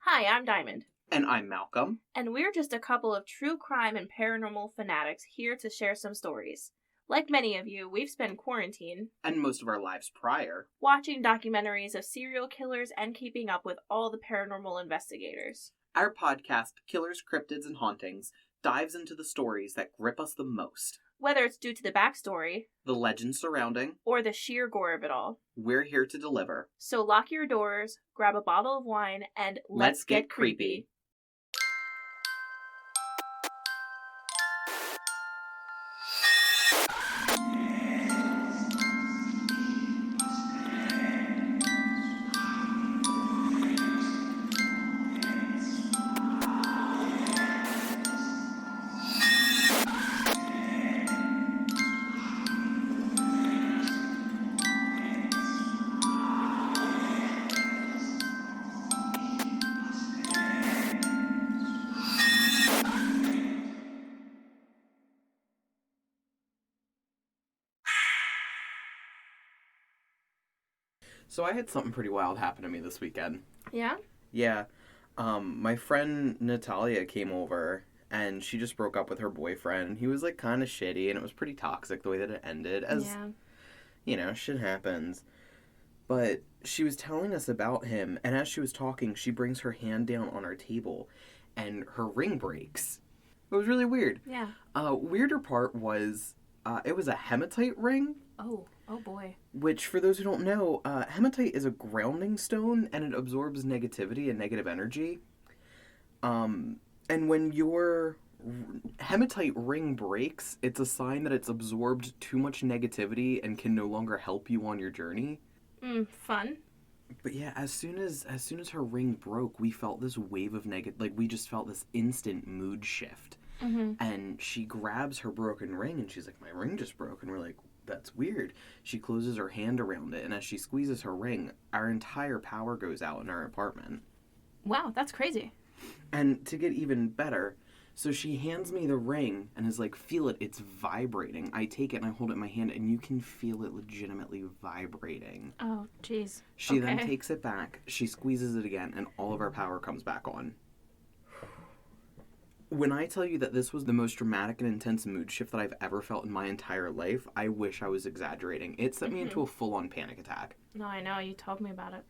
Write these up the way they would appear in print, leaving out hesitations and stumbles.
Hi, I'm Diamond. And I'm Malcolm. And we're just a couple of true crime and paranormal fanatics here to share some stories. Like many of you, we've spent quarantine, and most of our lives prior, watching documentaries of serial killers and keeping up with all the paranormal investigators. Our podcast, Killers, Cryptids, and Hauntings, dives into the stories that grip us the most. Whether it's due to the backstory, the legends surrounding, or the sheer gore of it all, we're here to deliver. So lock your doors, grab a bottle of wine, and let's get creepy. So I had something pretty wild happen to me this weekend. Yeah? Yeah. My friend Natalia came over, and she just broke up with her boyfriend. He was, kind of shitty, and it was pretty toxic the way that it ended. Shit happens. But she was telling us about him, and as she was talking, she brings her hand down on our table, and her ring breaks. It was really weird. Yeah. Weirder part was, it was a hematite ring. Oh boy. Which, for those who don't know, hematite is a grounding stone, and it absorbs negativity and negative energy. And when your hematite ring breaks, it's a sign that it's absorbed too much negativity and can no longer help you on your journey. Fun. But yeah, as soon as her ring broke, we felt this wave of we just felt this instant mood shift. Mm-hmm. And she grabs her broken ring, and she's like, my ring just broke. And we're like, that's weird. She closes her hand around it, and as she squeezes her ring, our entire power goes out in our apartment. Wow, that's crazy. And to get even better, so she hands me the ring and is like, feel it, it's vibrating. I take it and I hold it in my hand, and you can feel it legitimately vibrating. Oh, jeez. She then takes it back, she squeezes it again, and all of our power comes back on. When I tell you that this was the most dramatic and intense mood shift that I've ever felt in my entire life, I wish I was exaggerating. It sent me into a full-on panic attack. No, I know. You told me about it.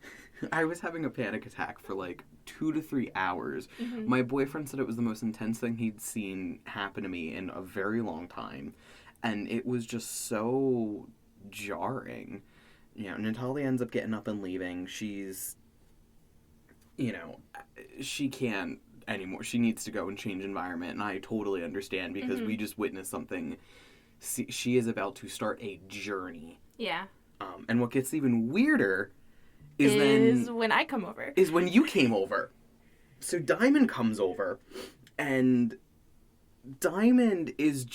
I was having a panic attack for 2 to 3 hours. Mm-hmm. My boyfriend said it was the most intense thing he'd seen happen to me in a very long time. And it was just so jarring. Natalia ends up getting up and leaving. She's, she can't anymore. She needs to go and change environment, and I totally understand because we just witnessed something. She is about to start a journey. Yeah. And what gets even weirder is when I come over. Is when you came over. So Diamond comes over, and Diamond is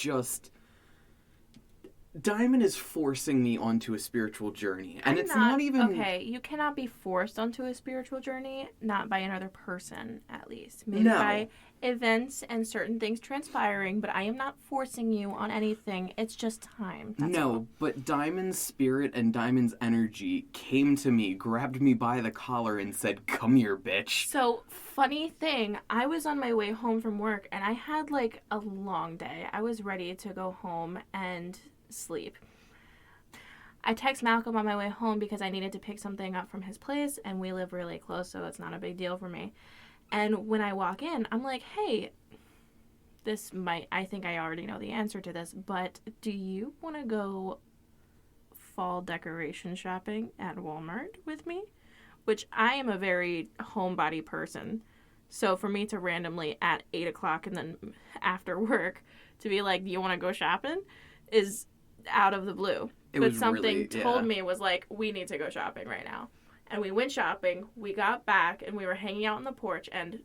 forcing me onto a spiritual journey. And it's not even... Okay, you cannot be forced onto a spiritual journey, not by another person, at least. Maybe by events and certain things transpiring, but I am not forcing you on anything. It's just time. That's all. But Diamond's spirit and Diamond's energy came to me, grabbed me by the collar, and said, come here, bitch. So, funny thing, I was on my way home from work, and I had, a long day. I was ready to go home and sleep. I text Malcolm on my way home because I needed to pick something up from his place, and we live really close, so it's not a big deal for me. And when I walk in, I'm like, hey, I think I already know the answer to this, but do you want to go fall decoration shopping at Walmart with me? Which I am a very homebody person. So for me to randomly at 8 o'clock and then after work to be like, do you want to go shopping? Is out of the blue. But something told me, was like, we need to go shopping right now. And we went shopping, we got back, and we were hanging out on the porch, and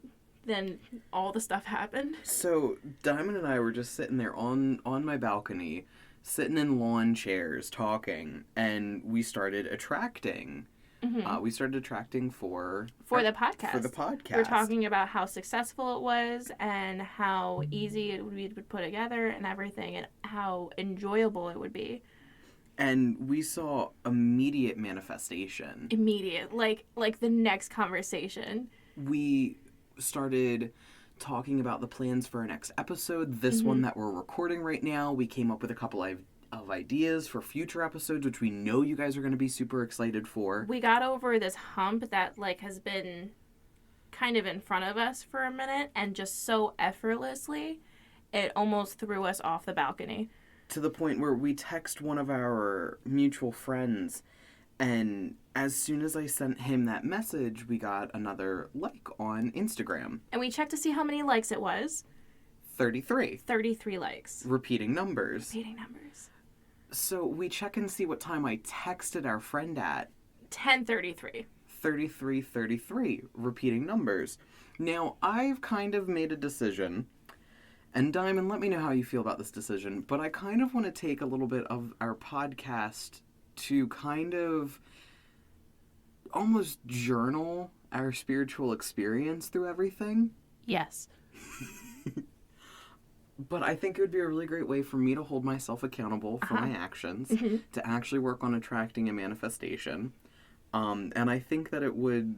then all the stuff happened. So Diamond and I were just sitting there on my balcony, sitting in lawn chairs, talking, and we started attracting. Mm-hmm. We started attracting for the podcast. For the podcast. We're talking about how successful it was and how easy we would put together and everything and how enjoyable it would be. And we saw immediate manifestation. Immediate. Like the next conversation. We started talking about the plans for our next episode. This one that we're recording right now, we came up with a couple of ideas for future episodes, which we know you guys are going to be super excited for. We got over this hump that, like, has been kind of in front of us for a minute, and just so effortlessly, it almost threw us off the balcony. To the point where we text one of our mutual friends, and as soon as I sent him that message, we got another like on Instagram. And we checked to see how many likes it was. 33. 33 likes. Repeating numbers. Repeating numbers. So we check and see what time I texted our friend at. 10:33. 3333. Repeating numbers. Now, I've kind of made a decision, and Diamond, let me know how you feel about this decision, but I kind of want to take a little bit of our podcast to kind of almost journal our spiritual experience through everything. Yes. But I think it would be a really great way for me to hold myself accountable for my actions, to actually work on attracting a manifestation. And I think that it would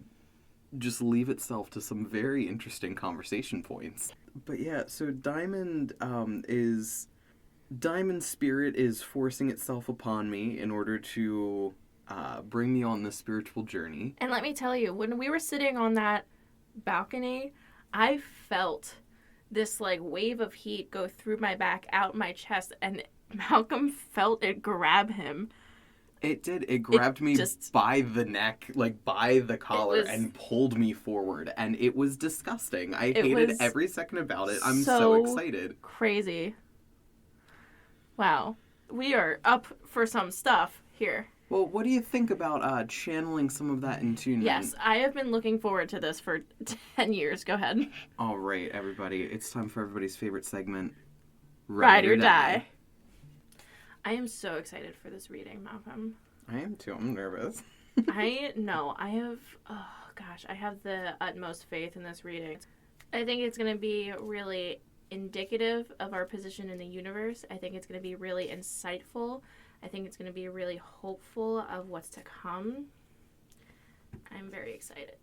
just leave itself to some very interesting conversation points. But yeah, so Diamond's spirit is forcing itself upon me in order to bring me on this spiritual journey. And let me tell you, when we were sitting on that balcony, I felt this, like, wave of heat go through my back, out my chest, and Malcolm felt it grab him. It did. It grabbed me by the neck, like by the collar, and pulled me forward. And it was disgusting. I hated every second about it. I'm so excited. Crazy. Wow. We are up for some stuff here. Well, what do you think about channeling some of that into... Yes, I have been looking forward to this for 10 years. Go ahead. All right, everybody. It's time for everybody's favorite segment. Ride or Die. I am so excited for this reading, Malcolm. I am too. I'm nervous. I know. I have the utmost faith in this reading. I think it's going to be really indicative of our position in the universe. I think it's going to be really insightful. I think it's going to be really hopeful of what's to come. I'm very excited.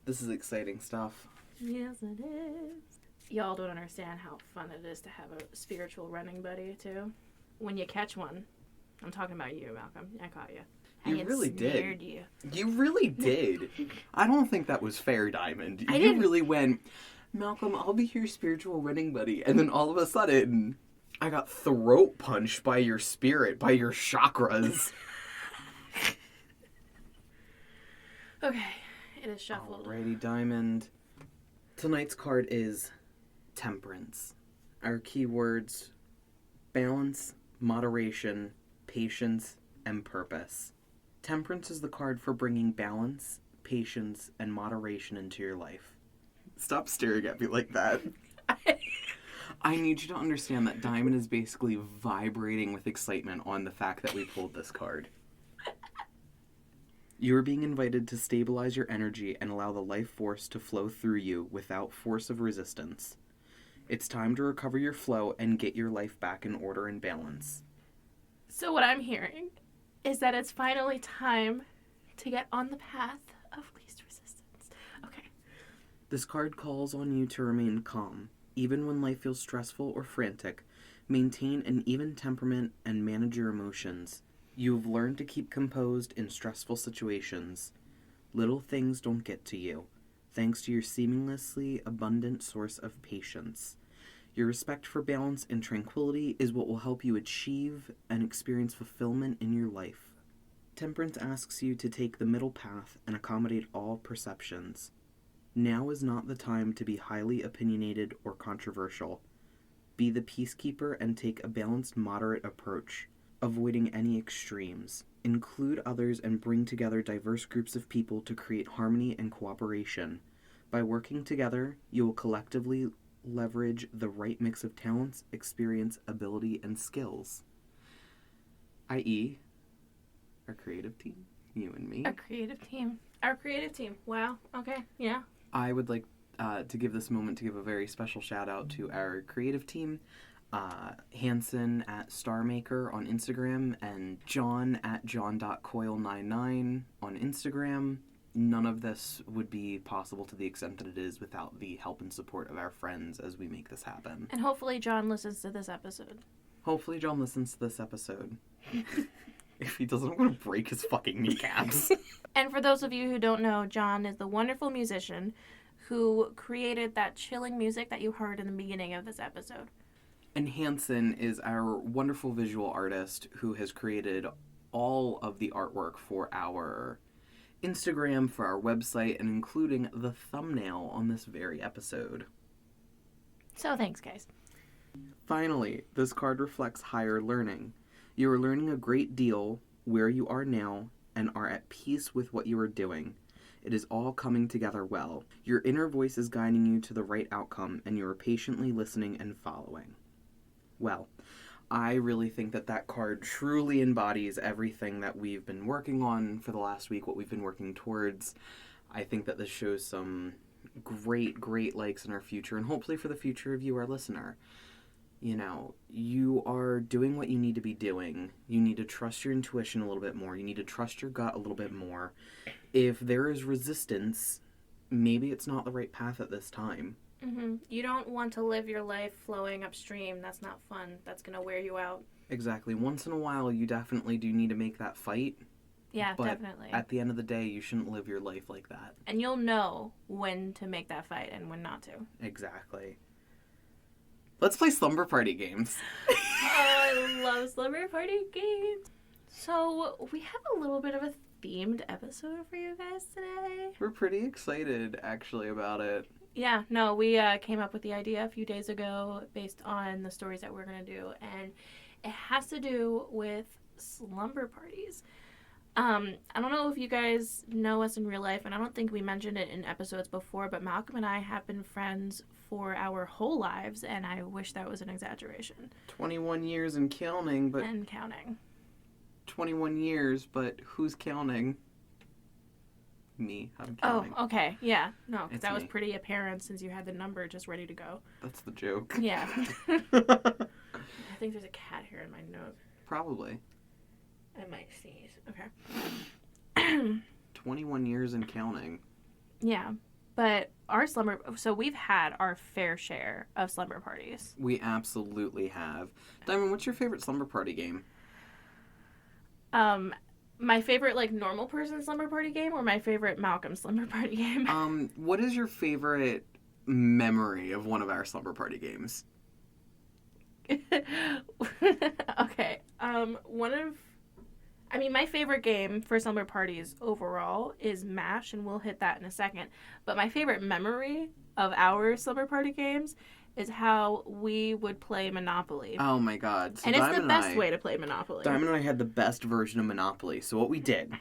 This is exciting stuff. Yes, it is. Y'all don't understand how fun it is to have a spiritual running buddy, too. When you catch one. I'm talking about you, Malcolm. I caught you. You really did. You. You really did. I don't think that was fair, Diamond. You really went, Malcolm, I'll be your spiritual running buddy. And then all of a sudden, I got throat punched by your spirit, by your chakras. Okay, it is shuffled. Alrighty, Diamond. Tonight's card is Temperance. Our keywords: balance, moderation, patience, and purpose. Temperance is the card for bringing balance, patience, and moderation into your life. Stop staring at me like that. I need you to understand that Diamond is basically vibrating with excitement on the fact that we pulled this card. You are being invited to stabilize your energy and allow the life force to flow through you without force of resistance. It's time to recover your flow and get your life back in order and balance. So what I'm hearing is that it's finally time to get on the path of least resistance. Okay. This card calls on you to remain calm. Even when life feels stressful or frantic, maintain an even temperament and manage your emotions. You have learned to keep composed in stressful situations. Little things don't get to you, thanks to your seamlessly abundant source of patience. Your respect for balance and tranquility is what will help you achieve and experience fulfillment in your life. Temperance asks you to take the middle path and accommodate all perceptions. Now is not the time to be highly opinionated or controversial. Be the peacekeeper and take a balanced, moderate approach, avoiding any extremes. Include others and bring together diverse groups of people to create harmony and cooperation. By working together, you will collectively leverage the right mix of talents, experience, ability, and skills. I.e., our creative team, you and me. Our creative team. Wow. Okay. Yeah. I would like to give this moment to give a very special shout out to our creative team. Hanson at StarMaker on Instagram and John at john.coil99 on Instagram. none of this would be possible to the extent that it is without the help and support of our friends as we make this happen. And hopefully John listens to this episode. Hopefully John listens to this episode. If he doesn't, I'm going to break his fucking kneecaps. And for those of you who don't know, John is the wonderful musician who created that chilling music that you heard in the beginning of this episode. And Hanson is our wonderful visual artist who has created all of the artwork for our Instagram, for our website, and including the thumbnail on this very episode. So thanks, guys. Finally, this card reflects higher learning. You are learning a great deal where you are now and are at peace with what you are doing. It is all coming together well. Your inner voice is guiding you to the right outcome, and you are patiently listening and following. Well, I really think that card truly embodies everything that we've been working on for the last week, what we've been working towards. I think that this shows some great likes in our future, and hopefully for the future of you, our listener. You know, you are doing what you need to be doing. You need to trust your intuition a little bit more. You need to trust your gut a little bit more. If there is resistance, maybe it's not the right path at this time. Mm-hmm. You don't want to live your life flowing upstream. That's not fun. That's going to wear you out. Exactly. Once in a while, you definitely do need to make that fight. Yeah, but definitely. At the end of the day, you shouldn't live your life like that. And you'll know when to make that fight and when not to. Exactly. Let's play slumber party games. Oh, I love slumber party games. So, we have a little bit of a themed episode for you guys today. We're pretty excited, actually, about it. Yeah, no, we came up with the idea a few days ago based on the stories that we're going to do, and it has to do with slumber parties. I don't know if you guys know us in real life, and I don't think we mentioned it in episodes before, but Malcolm and I have been friends for our whole lives, and I wish that was an exaggeration. 21 years and counting, but... And counting. 21 years, but who's counting? Me. I'm counting. Oh, okay. Yeah. No, because It's that was me. pretty apparent since you had the number just ready to go. That's the joke. Yeah. I think there's a cat hair in my nose. Probably. I might sneeze. Okay. 21 years and counting. Yeah. But our slumber... So we've had our fair share of slumber parties. We absolutely have. Diamond, what's your favorite slumber party game? My favorite, like, normal person slumber party game or my favorite Malcolm slumber party game? What is your favorite memory of one of our slumber party games? Okay. My favorite game for slumber parties overall is MASH, and we'll hit that in a second. But my favorite memory of our slumber party games is how we would play Monopoly. Oh my god. So and it's Diamond the best way to play Monopoly. Diamond and I had the best version of Monopoly. So what we did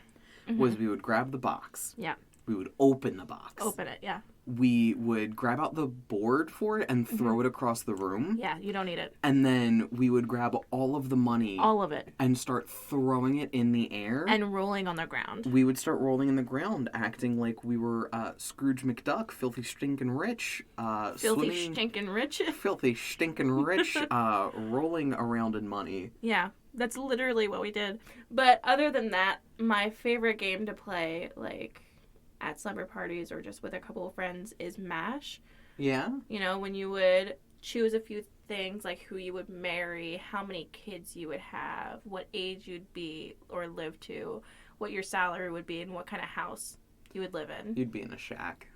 was we would grab the box. Yeah. We would open the box. Open it, yeah. We would grab out the board for it and throw it across the room. Yeah, you don't need it. And then we would grab all of the money. All of it. And start throwing it in the air. And rolling on the ground. We would start rolling in the ground, acting like we were Scrooge McDuck, filthy stinking rich. Filthy stinking rich? Filthy stinking rich, rolling around in money. Yeah, that's literally what we did. But other than that, my favorite game to play, like, at slumber parties or just with a couple of friends is MASH. Yeah? You know, when you would choose a few things, like who you would marry, how many kids you would have, what age you'd be or live to, what your salary would be, and what kind of house you would live in. You'd be in a shack.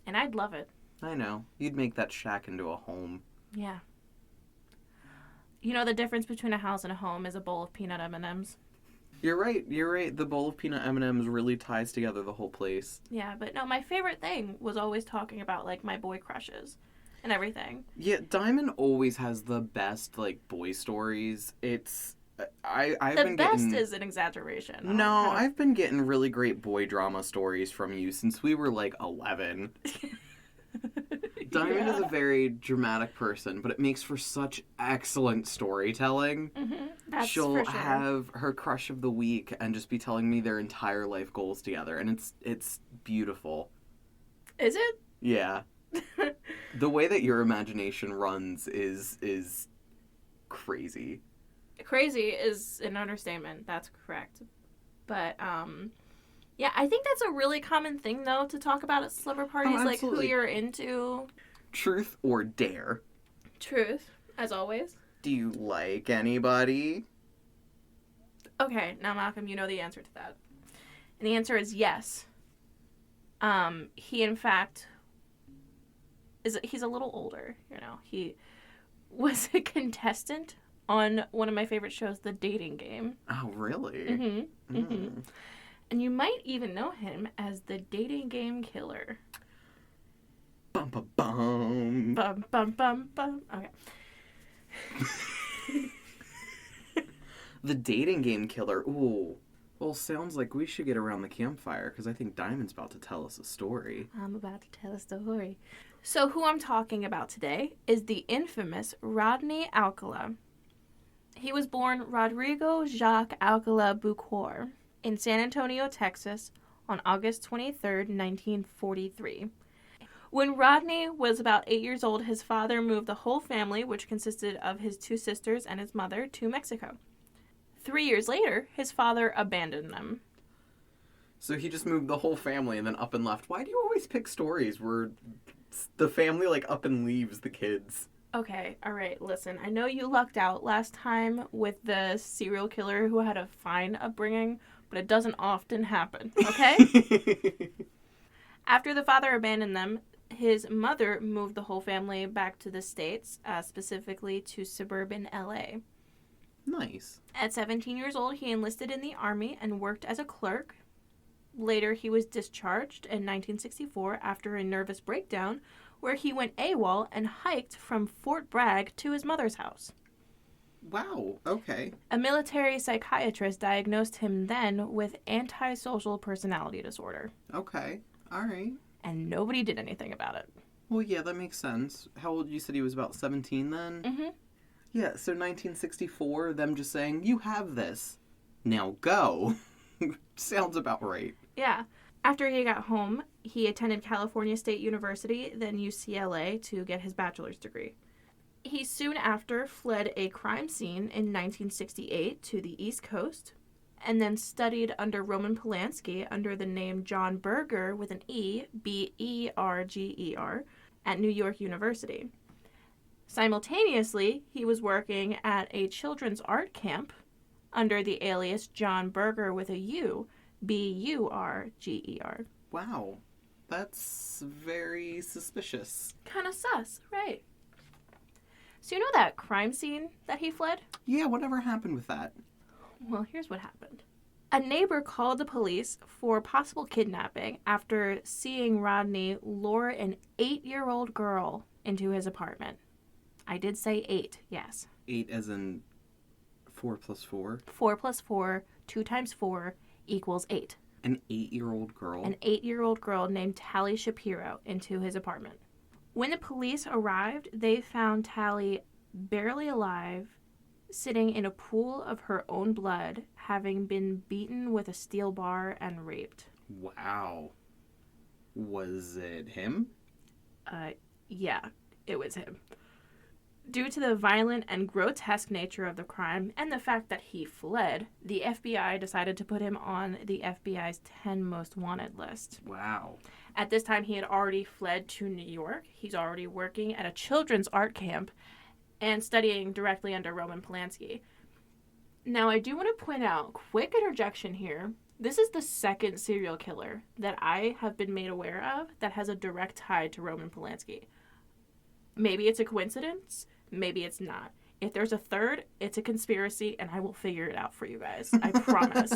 And I'd love it. I know. You'd make that shack into a home. Yeah. You know, the difference between a house and a home is a bowl of peanut M&Ms. You're right. The bowl of peanut M&Ms really ties together the whole place. Yeah, but no, my favorite thing was always talking about, like, my boy crushes and everything. Yeah, Diamond always has the best, like, boy stories. It's... I've the been best getting... is an exaggeration. No, I've been getting really great boy drama stories from you since we were, like, 11. Diamond is a very dramatic person, but it makes for such excellent storytelling. Mm-hmm. That's She'll for sure. have her crush of the week and just be telling me their entire life goals together, and it's beautiful. Is it? Yeah. The way that your imagination runs is crazy. Crazy is an understatement. That's correct. But Yeah, I think that's a really common thing, though, to talk about at slumber parties, Oh, like who absolutely. you're into. Truth or dare? Truth, as always. Do you like anybody? Okay, now Malcolm, you know the answer to that. And the answer is yes. He in fact he's a little older, you know. He was a contestant on one of my favorite shows, The Dating Game. Oh, really? Mm-hmm. Mm-hmm. And you might even know him as the Dating Game Killer. Bum bum bum. Bum bum bum bum. Okay. The Dating Game Killer. Ooh. Well, sounds like we should get around the campfire because I think Diamond's about to tell us a story. I'm about to tell a story. So who I'm talking about today is the infamous Rodney Alcala. He was born Rodrigo Jacques Alcala Bucor in San Antonio, Texas on August 23rd, 1943. When Rodney was about 8 years old, his father moved the whole family, which consisted of his 2 sisters and his mother, to Mexico. 3 years later, his father abandoned them. So he just moved the whole family and then up and left. Why do you always pick stories where the family like up and leaves the kids? Okay, all right, listen. I know you lucked out last time with the serial killer who had a fine upbringing, but it doesn't often happen, okay? After the father abandoned them, his mother moved the whole family back to the States, specifically to suburban LA. Nice. At 17 years old, he enlisted in the Army and worked as a clerk. Later, he was discharged in 1964 after a nervous breakdown, where he went AWOL and hiked from Fort Bragg to his mother's house. Wow, okay. A military psychiatrist diagnosed him then with antisocial personality disorder. Okay, all right. And nobody did anything about it. Well, yeah, that makes sense. How old you said he was about 17 then? Mm-hmm. Yeah, so 1964, them just saying, you have this. Now go. Sounds about right. Yeah. After he got home, he attended California State University, then UCLA, to get his bachelor's degree. He soon after fled a crime scene in 1968 to the East Coast, and then studied under Roman Polanski under the name John Berger with an E, Berger, at New York University. Simultaneously, he was working at a children's art camp under the alias John Berger with a U, Burger. Wow. That's very suspicious. Kind of sus, right? So you know that crime scene that he fled? Yeah, whatever happened with that? Well, here's what happened. A neighbor called the police for possible kidnapping after seeing Rodney lure an 8-year-old girl into his apartment. I did say 8, yes. 8 as in 4 plus 4? 4 plus 4, 2 times 4 equals 8. An 8-year-old girl? An 8-year-old girl named Tally Shapiro into his apartment. When the police arrived, they found Tally barely alive, sitting in a pool of her own blood, having been beaten with a steel bar and raped. Wow. Was it him? Yeah, it was him. Due to the violent and grotesque nature of the crime and the fact that he fled, the FBI decided to put him on the FBI's 10 most wanted list. Wow. At this time, he had already fled to New York. He's already working at a children's art camp and studying directly under Roman Polanski. Now, I do want to point out, quick interjection here, this is the second serial killer that I have been made aware of that has a direct tie to Roman Polanski. Maybe it's a coincidence, maybe it's not. If there's a third, it's a conspiracy, and I will figure it out for you guys. I promise.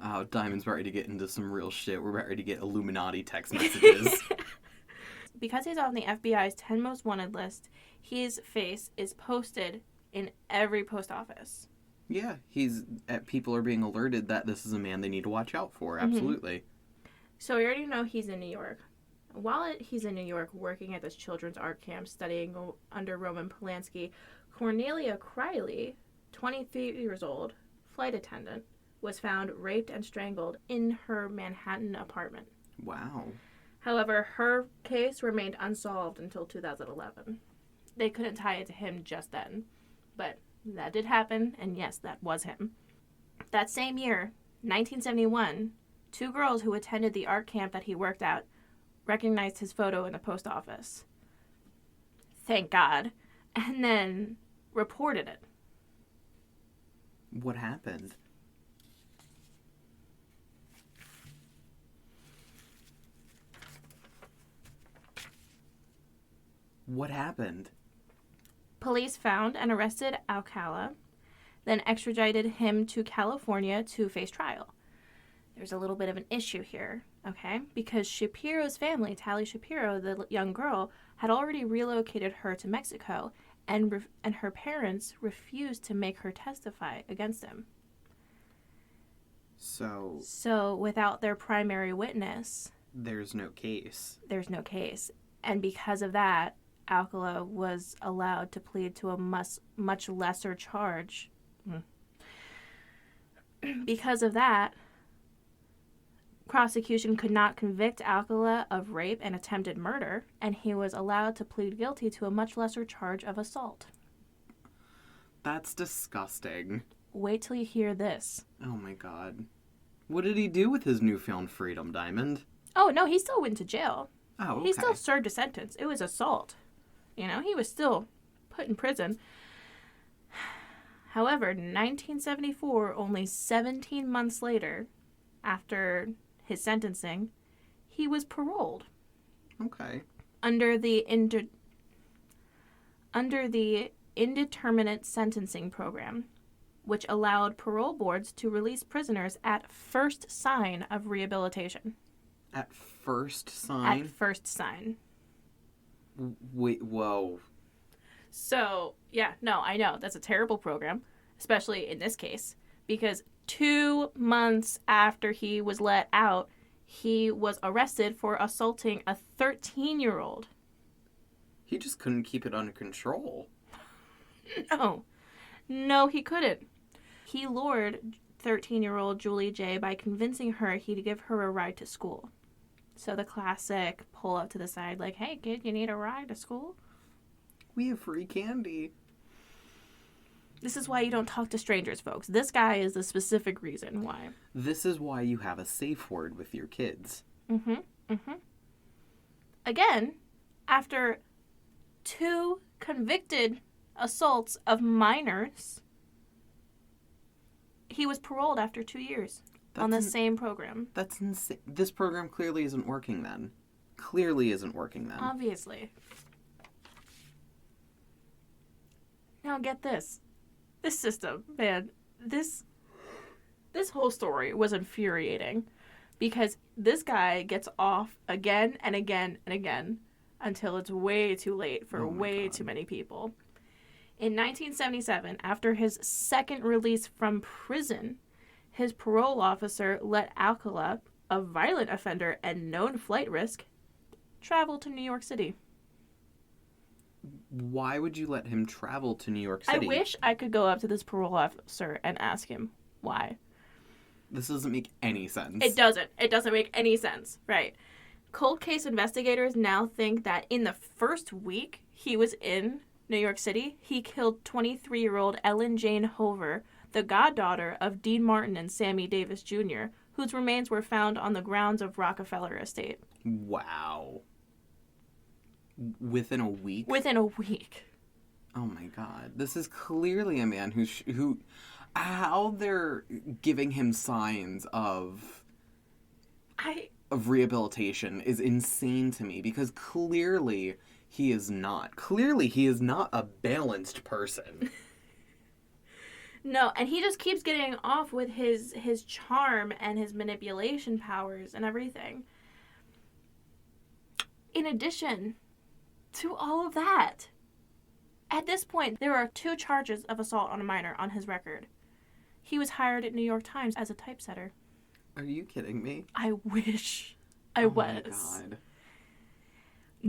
Oh, Diamond's ready to get into some real shit. We're ready to get Illuminati text messages. Because he's on the FBI's 10 most wanted list, his face is posted in every post office. Yeah, people are being alerted that this is a man they need to watch out for. Absolutely. So we already know he's in New York. While he's in New York working at this children's art camp studying under Roman Polanski, Cornelia Criley, 23 years old, flight attendant, was found raped and strangled in her Manhattan apartment. Wow. However, her case remained unsolved until 2011. They couldn't tie it to him just then, but that did happen, and yes, that was him. That same year, 1971, 2 girls who attended the art camp that he worked at recognized his photo in the post office. Thank God. And then reported it. What happened? What happened? Police found and arrested Alcala, then extradited him to California to face trial. There's a little bit of an issue here, okay? Because Shapiro's family, Tally Shapiro, the young girl, had already relocated her to Mexico, and her parents refused to make her testify against him. So without their primary witness, there's no case. There's no case. And because of that, Alcala was allowed to plead to a much lesser charge. Because of that, prosecution could not convict Alcala of rape and attempted murder, and he was allowed to plead guilty to a much lesser charge of assault. That's disgusting. Wait till you hear this. Oh my God. What did he do with his newfound freedom, Diamond? Oh, no, he still went to jail. Oh, okay. He still served a sentence. It was assault. You know, he was still put in prison. However, in 1974, only 17 months later, after his sentencing, he was paroled. Okay. Under the indeterminate sentencing program, which allowed parole boards to release prisoners at first sign of rehabilitation. At first sign? At first sign. Wait, whoa. So, yeah, no, I know. That's a terrible program, especially in this case, because 2 months after he was let out, he was arrested for assaulting a 13-year-old. He just couldn't keep it under control. No, he couldn't. He lured 13-year-old Julie J. by convincing her he'd give her a ride to school. So the classic pull up to the side like, hey, kid, you need a ride to school? We have free candy. This is why you don't talk to strangers, folks. This guy is the specific reason why. This is why you have a safe word with your kids. Again, after 2 convicted assaults of minors, he was paroled after 2 years on the same program. That's insane. This program clearly isn't working then. Clearly isn't working then. Obviously. Now get this. This system, man, this whole story was infuriating because this guy gets off again and again and again until it's way too late for way too many people. In 1977, after his second release from prison, his parole officer let Alcala, a violent offender and known flight risk, travel to New York City. Why would you let him travel to New York City? I wish I could go up to this parole officer and ask him why. This doesn't make any sense. It doesn't. It doesn't make any sense. Right. Cold case investigators now think that in the first week he was in New York City, he killed 23-year-old Ellen Jane Hover, the goddaughter of Dean Martin and Sammy Davis Jr., whose remains were found on the grounds of Rockefeller Estate. Wow. Within a week? Within a week. Oh my God. This is clearly a man who how they're giving him signs of rehabilitation is insane to me, because clearly he is not. Clearly he is not a balanced person. No, and he just keeps getting off with his charm and his manipulation powers and everything. In addition to all of that, at this point, there are 2 charges of assault on a minor on his record. He was hired at New York Times as a typesetter. Are you kidding me? I wish I was. Oh my God.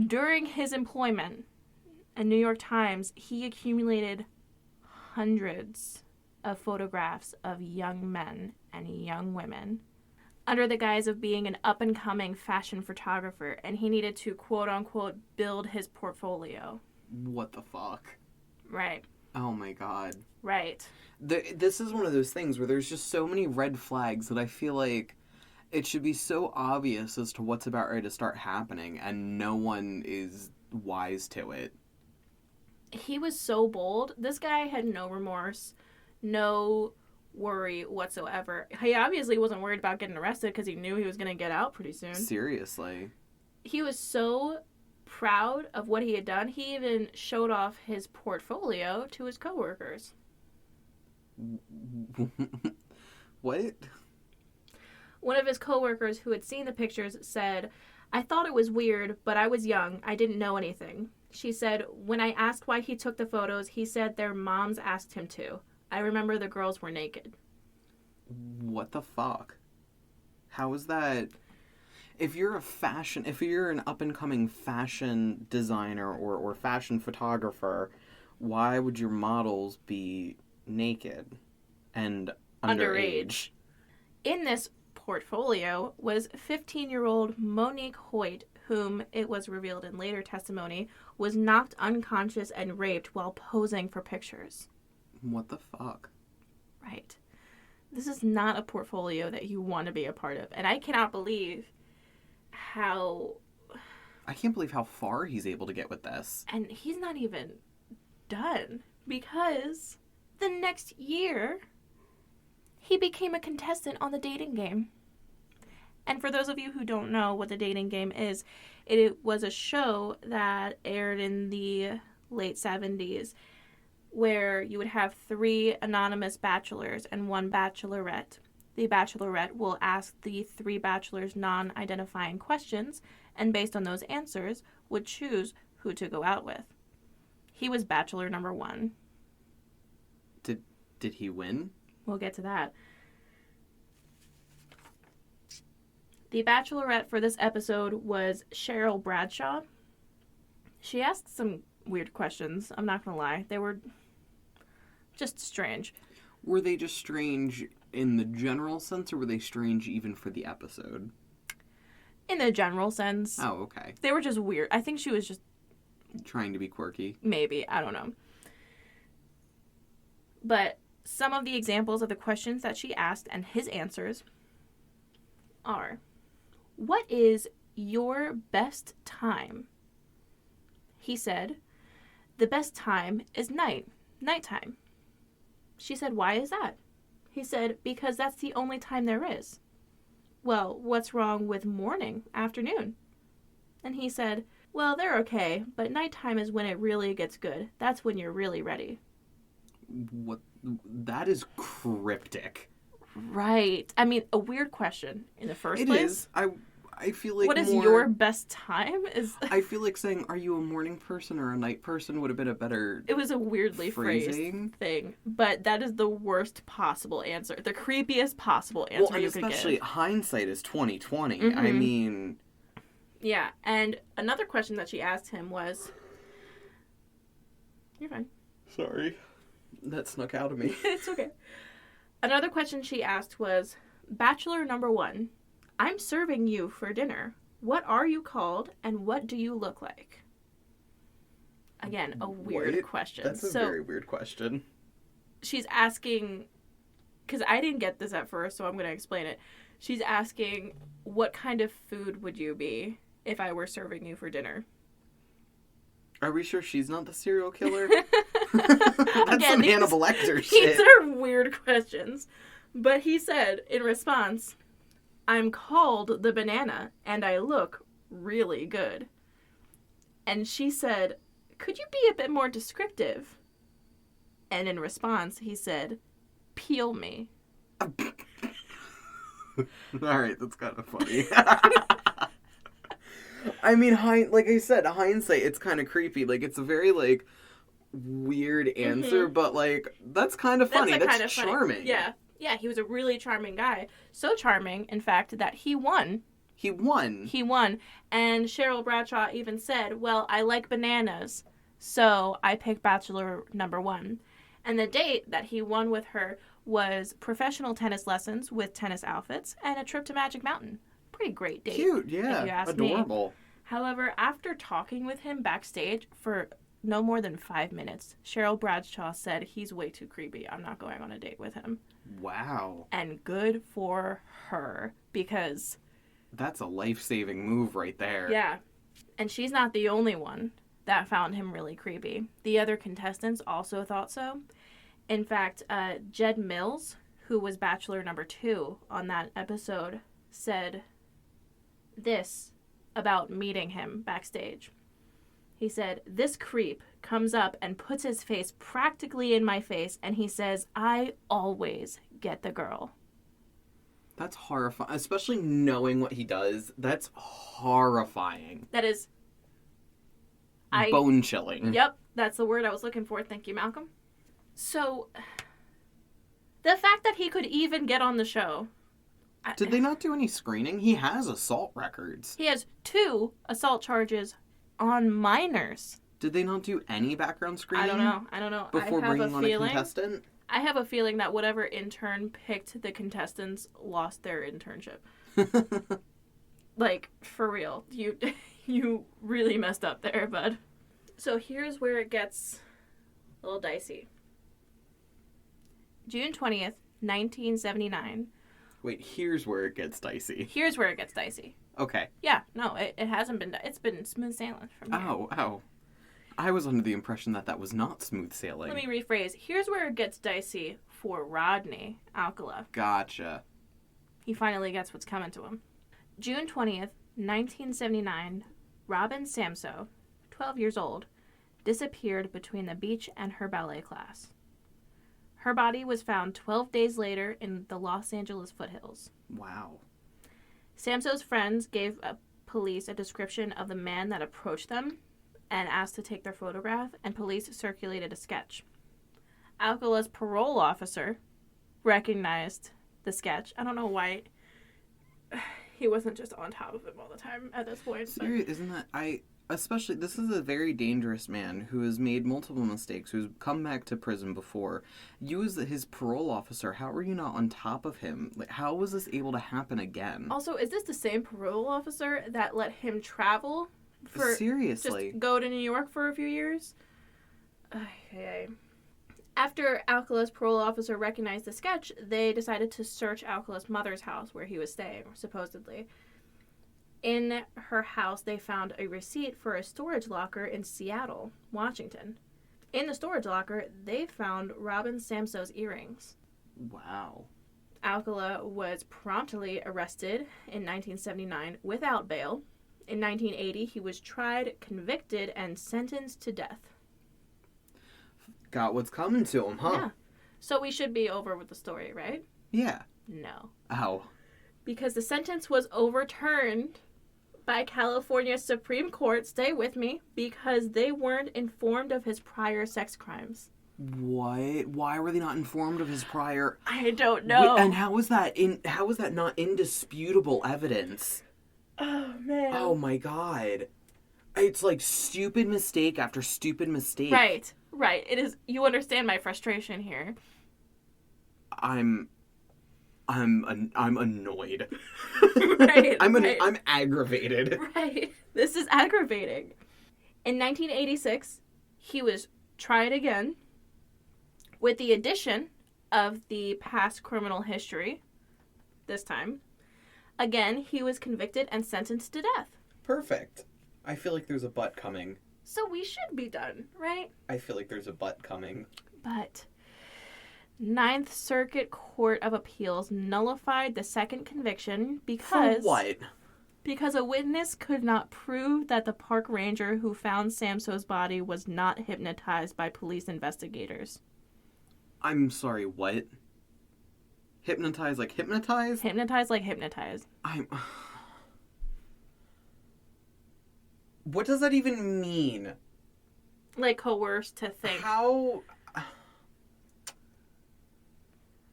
During his employment at New York Times, he accumulated hundreds of photographs of young men and young women under the guise of being an up-and-coming fashion photographer, and he needed to, quote-unquote, build his portfolio. What the fuck? Right. Oh my God. Right. This is one of those things where there's just so many red flags that I feel like It should be so obvious as to what's about ready to start happening, and no one is wise to it. He was so bold. This guy had no remorse, no worry whatsoever. He obviously wasn't worried about getting arrested because he knew he was going to get out pretty soon. Seriously. He was so proud of what he had done, he even showed off his portfolio to his coworkers. What? One of his coworkers who had seen the pictures said, "I thought it was weird, but I was young. I didn't know anything." She said, "When I asked why he took the photos, he said their moms asked him to. I remember the girls were naked." What the fuck? How is that? If you're an up-and-coming fashion designer or fashion photographer, why would your models be naked and underage? In this portfolio was 15-year-old Monique Hoyt, whom it was revealed in later testimony was knocked unconscious and raped while posing for pictures. What the fuck? Right. This is not a portfolio that you want to be a part of. And I cannot believe how... I can't believe how far he's able to get with this. And he's not even done. Because the next year, he became a contestant on the dating game. And for those of you who don't know what the dating game is, it was a show that aired in the late 70s where you would have 3 anonymous bachelors and 1 bachelorette. The bachelorette will ask the 3 bachelors non-identifying questions, and based on those answers, would choose who to go out with. He was bachelor number 1. Did he win? We'll get to that. The bachelorette for this episode was Cheryl Bradshaw. She asked some weird questions, I'm not going to lie. They were just strange. Were they just strange in the general sense, or were they strange even for the episode? In the general sense. Oh, okay. They were just weird. I think she was just... trying to be quirky. Maybe. I don't know. But some of the examples of the questions that she asked and his answers are... What is your best time? He said, the best time is nighttime. She said, why is that? He said, because that's the only time there is. Well, what's wrong with morning, afternoon? And he said, well, they're okay, but nighttime is when it really gets good. That's when you're really ready. What? That is cryptic. Right. I mean, a weird question in the first place. It is. I feel like what is your best time? I feel like saying, are you a morning person or a night person would have been a better It was a weirdly phrasing. Phrased thing. But that is the worst possible answer. The creepiest possible answer you could give. Especially hindsight is 20/20. Mm-hmm. I mean... Yeah, and another question that she asked him was... You're fine. Sorry. That snuck out of me. It's okay. Another question she asked was, Bachelor number 1, I'm serving you for dinner. What are you called and what do you look like? Again, a weird question. That's a very weird question. She's asking, because I didn't get this at first, so I'm going to explain it. She's asking, what kind of food would you be if I were serving you for dinner? Are we sure she's not the serial killer? That's Again, some Hannibal Lecter shit. These are weird questions. But he said, in response, I'm called the banana, and I look really good. And she said, could you be a bit more descriptive? And in response, he said, peel me. Alright, that's kind of funny. I mean, like I said, hindsight, it's kind of creepy. Like, it's a very, like, weird answer, but, like, that's kind of funny. That's charming. Funny. Yeah. Yeah, he was a really charming guy. So charming, in fact, that he won. He won? He won. And Cheryl Bradshaw even said, well, I like bananas, so I picked Bachelor number 1. And the date that he won with her was professional tennis lessons with tennis outfits and a trip to Magic Mountain. Pretty great date. Cute, yeah. If you ask Adorable. Me. However, after talking with him backstage for no more than 5 minutes, Cheryl Bradshaw said he's way too creepy. I'm not going on a date with him. Wow. And good for her. because... That's a life-saving move right there. Yeah. And she's not the only one that found him really creepy. The other contestants also thought so. In fact, Jed Mills, who was Bachelor number 2 on that episode, said this about meeting him backstage. He said, "This creep comes up and puts his face practically in my face, and he says, 'I always get the girl.'" That's horrifying. Especially knowing what he does. That's horrifying. That is... Bone-chilling. Yep, that's the word I was looking for. Thank you, Malcolm. So, the fact that he could even get on the show... Did they not do any screening? He has assault records. He has 2 assault charges on minors. Did they not do any background screening? I don't know. Before bringing on a contestant? I have a feeling that whatever intern picked the contestants lost their internship. Like, for real. You really messed up there, bud. So here's where it gets a little dicey. June 20th, 1979. Wait, here's where it gets dicey. Here's where it gets dicey. Okay. Yeah, no, it hasn't been... It's been smooth sailing from here. Oh. I was under the impression that was not smooth sailing. Let me rephrase. Here's where it gets dicey for Rodney Alcala. Gotcha. He finally gets what's coming to him. June 20th, 1979, Robin Samso, 12 years old, disappeared between the beach and her ballet class. Her body was found 12 days later in the Los Angeles foothills. Wow. Samso's friends gave police a description of the man that approached them and asked to take their photograph, and police circulated a sketch. Alcala's parole officer recognized the sketch. I don't know why he wasn't just on top of him all the time at this point. Seriously, isn't that... Especially, this is a very dangerous man who has made multiple mistakes, who's come back to prison before. You as his parole officer, how are you not on top of him? Like, how was this able to happen again? Also, is this the same parole officer that let him travel? Seriously. Just go to New York for a few years? Okay. After Alcala's parole officer recognized the sketch, they decided to search Alcala's mother's house where he was staying, supposedly. In her house, they found a receipt for a storage locker in Seattle, Washington. In the storage locker, they found Robin Samso's earrings. Wow. Alcala was promptly arrested in 1979 without bail. In 1980, he was tried, convicted, and sentenced to death. Got what's coming to him, huh? Yeah. So we should be over with the story, right? Yeah. No. Ow. Because the sentence was overturned by California Supreme Court, stay with me, because they weren't informed of his prior sex crimes. What? Why were they not informed of his prior... I don't know. And how is that not indisputable evidence? Oh, man. Oh, my God. It's like stupid mistake after stupid mistake. Right. It is. You understand my frustration here. I'm annoyed. Right. I'm aggravated. Right. This is aggravating. In 1986, he was tried again with the addition of the past criminal history. This time, again, he was convicted and sentenced to death. Perfect. I feel like there's a but coming. So we should be done, right? I feel like there's a but coming. But Ninth Circuit Court of Appeals nullified the second conviction because... For what? Because a witness could not prove that the park ranger who found Samso's body was not hypnotized by police investigators. I'm sorry, what? Hypnotize like hypnotize? Hypnotize like hypnotize. What does that even mean? Like coerced to think. How...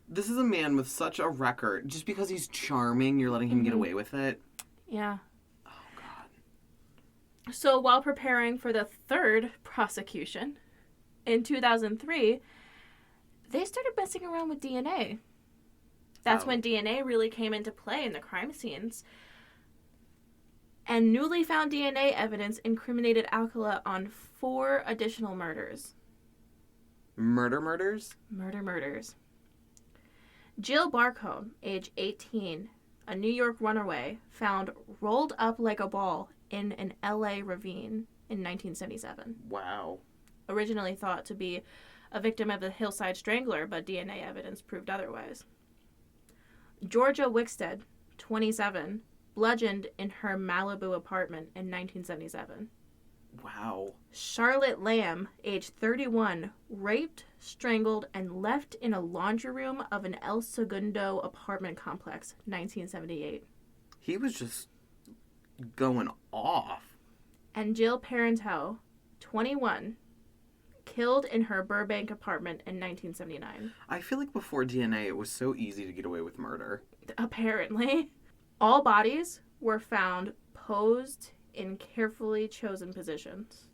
This is a man with such a record. Just because he's charming, you're letting him get away with it? Yeah. Oh, God. So while preparing for the third prosecution, in 2003, they started messing around with DNA. That's when DNA really came into play in the crime scenes. And newly found DNA evidence incriminated Alcala on 4 additional murders. Murders? Murders. Jill Barcombe, age 18, a New York runaway, found rolled up like a ball in an LA ravine in 1977. Wow. Originally thought to be a victim of the Hillside Strangler, but DNA evidence proved otherwise. Georgia Wickstead, 27, bludgeoned in her Malibu apartment in 1977. Wow. Charlotte Lamb, age 31, raped, strangled, and left in a laundry room of an El Segundo apartment complex, 1978. He was just going off. And Jill Parenteau, 21, killed in her Burbank apartment in 1979. I feel like before DNA, it was so easy to get away with murder. Apparently. All bodies were found posed in carefully chosen positions.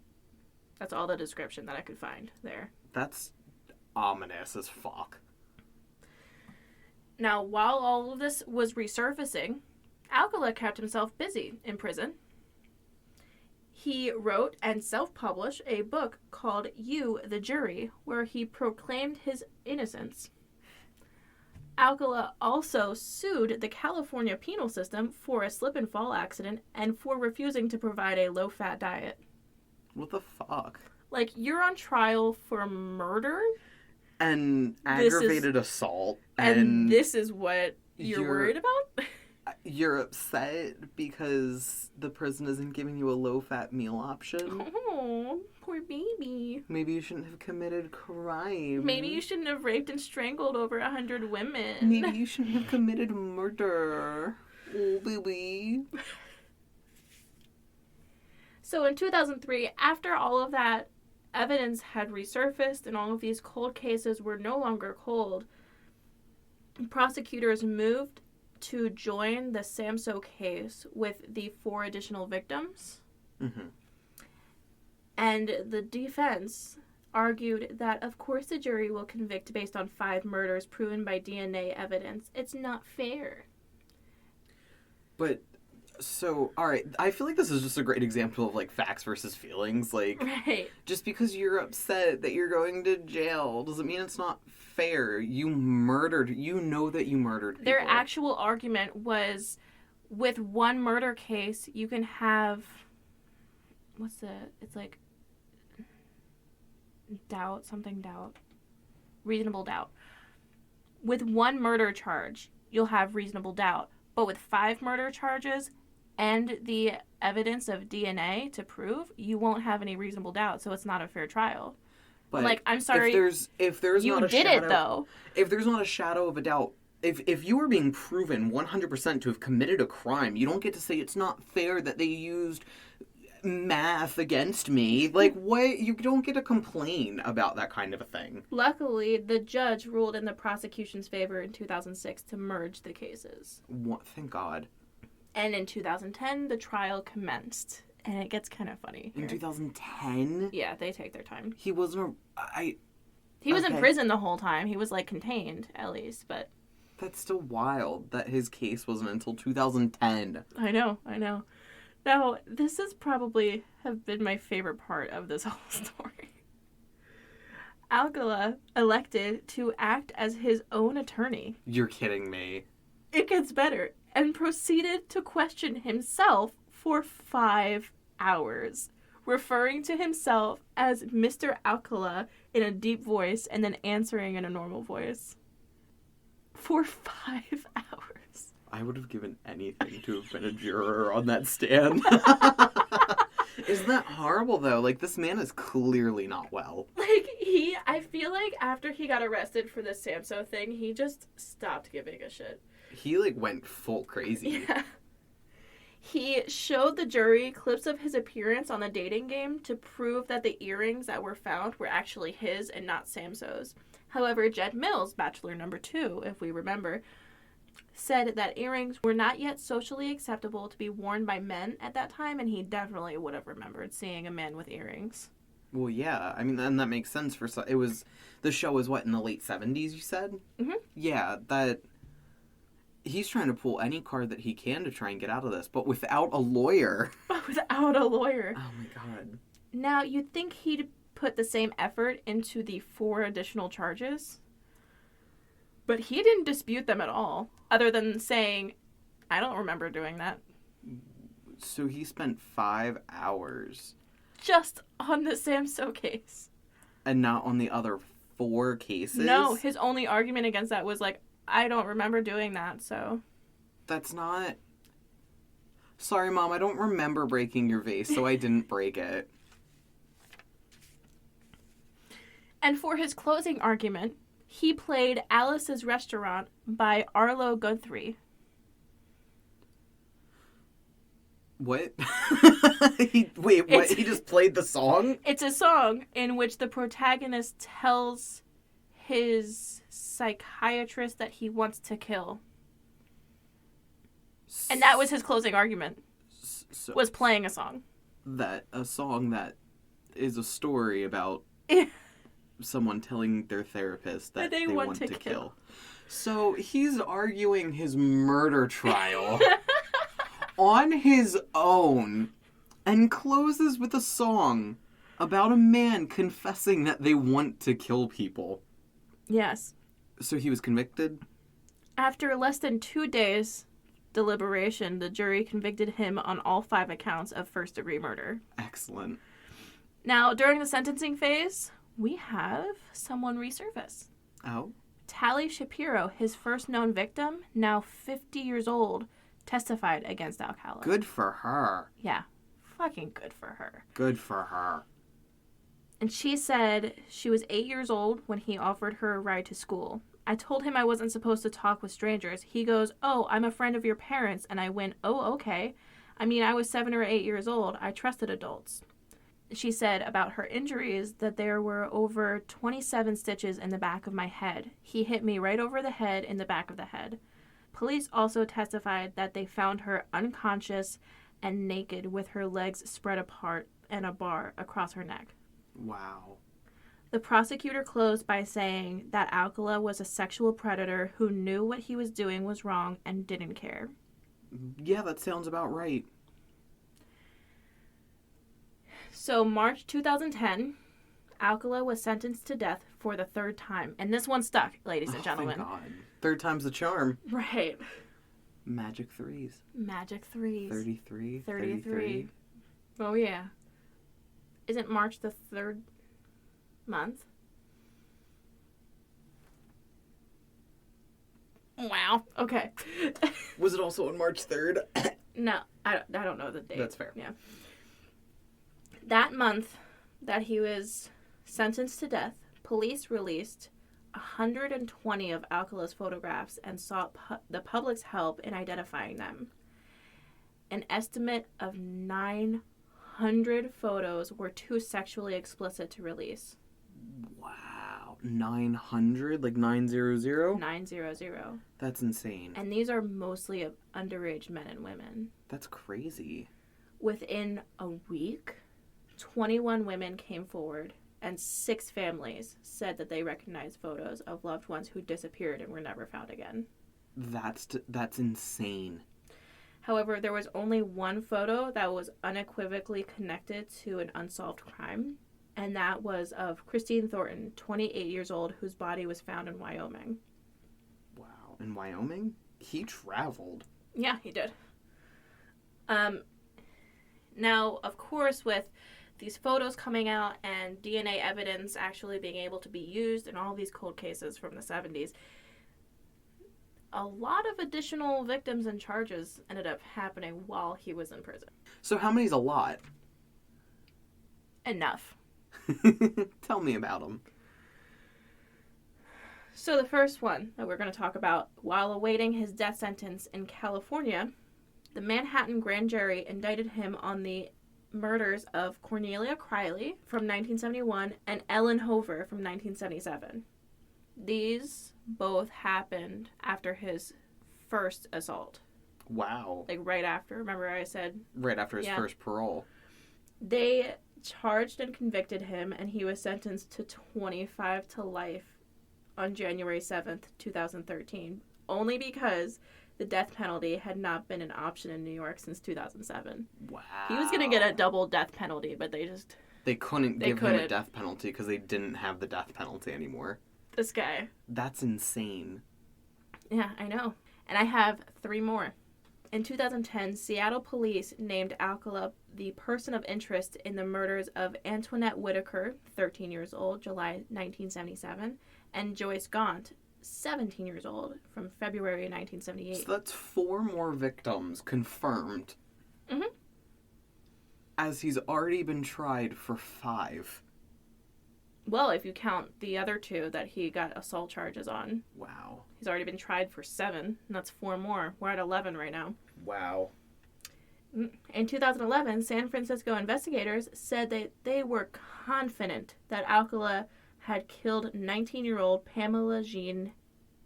That's all the description that I could find there. That's ominous as fuck. Now, while all of this was resurfacing, Alcala kept himself busy in prison. He wrote and self-published a book called You, the Jury, where he proclaimed his innocence. Alcala also sued the California penal system for a slip-and-fall accident and for refusing to provide a low-fat diet. What the fuck? Like, you're on trial for murder? And aggravated assault. And this is what you're worried about? You're upset because the prison isn't giving you a low-fat meal option? Oh, poor baby. Maybe you shouldn't have committed crime. Maybe you shouldn't have raped and strangled over 100 women. Maybe you shouldn't have committed murder. Oh, baby. So in 2003, after all of that evidence had resurfaced and all of these cold cases were no longer cold, prosecutors moved to join the Samso case with the 4 additional victims. Mm-hmm. And the defense argued that, of course, the jury will convict based on 5 murders proven by DNA evidence. It's not fair. But, so, alright, I feel like this is just a great example of, like, facts versus feelings. Like, right. Just because you're upset that you're going to jail doesn't mean it's not fair. You know that you murdered people. Their actual argument was, with one murder case, you can have, it's like, reasonable doubt. With one murder charge, you'll have reasonable doubt. But with 5 murder charges and the evidence of DNA to prove, you won't have any reasonable doubt, so it's not a fair trial. But like, I'm sorry, if there's you not a did shadow, it, though. If there's not a shadow of a doubt, if you are being proven 100% to have committed a crime, you don't get to say it's not fair that they used math against me. Like, what? You don't get to complain about that kind of a thing. Luckily, the judge ruled in the prosecution's favor in 2006 to merge the cases. What? Thank God. And in 2010, the trial commenced. And it gets kind of funny here. In 2010? Yeah, they take their time. He wasn't He was in prison the whole time. He was, like, contained, at least, but... That's still wild that his case wasn't until 2010. I know. Now, this is probably have been my favorite part of this whole story. Alcala elected to act as his own attorney. You're kidding me. It gets better. And proceeded to question himself for 5 hours, referring to himself as Mr. Alcala in a deep voice and then answering in a normal voice. For 5 hours. I would have given anything to have been a juror on that stand. Isn't that horrible, though? Like, this man is clearly not well. Like, I feel like after he got arrested for the Samso thing, he just stopped giving a shit. He, like, went full crazy. Yeah. He showed the jury clips of his appearance on the dating game to prove that the earrings that were found were actually his and not Samso's. However, Jed Mills, bachelor number 2, if we remember, said that earrings were not yet socially acceptable to be worn by men at that time, and he definitely would have remembered seeing a man with earrings. Well, yeah. I mean, and that makes sense for... It was... The show was, what, in the late 70s, you said? Mm-hmm. Yeah, that... He's trying to pull any card that he can to try and get out of this, but without a lawyer. Without a lawyer. Oh, my God. Now, you'd think he'd put the same effort into the 4 additional charges, but he didn't dispute them at all, other than saying, I don't remember doing that. So he spent 5 hours. Just on the Samso case. And not on the other 4 cases? No, his only argument against that was like, I don't remember doing that, so. That's not... Sorry, Mom, I don't remember breaking your vase, so I didn't break it. And for his closing argument, he played Alice's Restaurant by Arlo Guthrie. What? Wait, what? He just played the song? It's a song in which the protagonist tells his psychiatrist that he wants to kill. And that was his closing argument, was playing a song. A song that is a story about someone telling their therapist that they want to kill. So he's arguing his murder trial on his own and closes with a song about a man confessing that they want to kill people. Yes. So he was convicted? After less than 2 days deliberation, the jury convicted him on all 5 accounts of first-degree murder. Excellent. Now, during the sentencing phase, we have someone resurface. Oh? Tally Shapiro, his first known victim, now 50 years old, testified against Alcala. Good for her. Yeah. Fucking good for her. Good for her. And she said she was 8 years old when he offered her a ride to school. I told him I wasn't supposed to talk with strangers. He goes, "Oh, I'm a friend of your parents." And I went, "Oh, okay. I mean, I was 7 or 8 years old. I trusted adults." She said about her injuries that there were over 27 stitches in the back of my head. He hit me right over the head in the back of the head. Police also testified that they found her unconscious and naked with her legs spread apart and a bar across her neck. Wow. The prosecutor closed by saying that Alcala was a sexual predator who knew what he was doing was wrong and didn't care. Yeah, that sounds about right. So, March 2010, Alcala was sentenced to death for the 3rd time. And this one stuck, ladies and gentlemen. Thank God. 3rd time's the charm. Right. Magic threes. Magic threes. 33. 33. Oh, yeah. Isn't March the 3rd month? Wow. Okay. Was it also on March 3rd? No, I don't know the date. That's fair. Yeah. That month that he was sentenced to death, police released 120 of Alcala's photographs and sought the public's help in identifying them. An estimate of 900 photos were too sexually explicit to release. Wow. 900? Like 900? 900. That's insane. And these are mostly of underage men and women. That's crazy. Within a week, 21 women came forward, and 6 families said that they recognized photos of loved ones who disappeared and were never found again. That's insane. However, there was only one photo that was unequivocally connected to an unsolved crime, and that was of Christine Thornton, 28 years old, whose body was found in Wyoming. Wow. In Wyoming? He traveled. Yeah, he did. Now, of course, with these photos coming out and DNA evidence actually being able to be used in all these cold cases from the 70s, a lot of additional victims and charges ended up happening while he was in prison. So how many's a lot? Enough. Tell me about them. So the first one that we're going to talk about, while awaiting his death sentence in California, the Manhattan grand jury indicted him on the murders of Cornelia Criley from 1971 and Ellen Hover from 1977. These both happened after his first assault. Wow. Like right after. Remember I said? Right after his first parole. They charged and convicted him, and he was sentenced to 25 to life on January 7th, 2013, only because the death penalty had not been an option in New York since 2007. Wow. He was going to get a double death penalty, but They couldn't give him a death penalty because they didn't have the death penalty anymore. This guy. That's insane. Yeah, I know. And I have 3 more. In 2010, Seattle police named Alcala the person of interest in the murders of Antoinette Whitaker, 13 years old, July 1977, and Joyce Gaunt, 17 years old, from February 1978. So that's 4 more victims confirmed. Mm-hmm. As he's already been tried for 5. Well, if you count the other 2 that he got assault charges on. Wow. He's already been tried for 7, and that's 4 more. We're at 11 right now. Wow. In 2011, San Francisco investigators said that they were confident that Alcala had killed 19-year-old Pamela Jean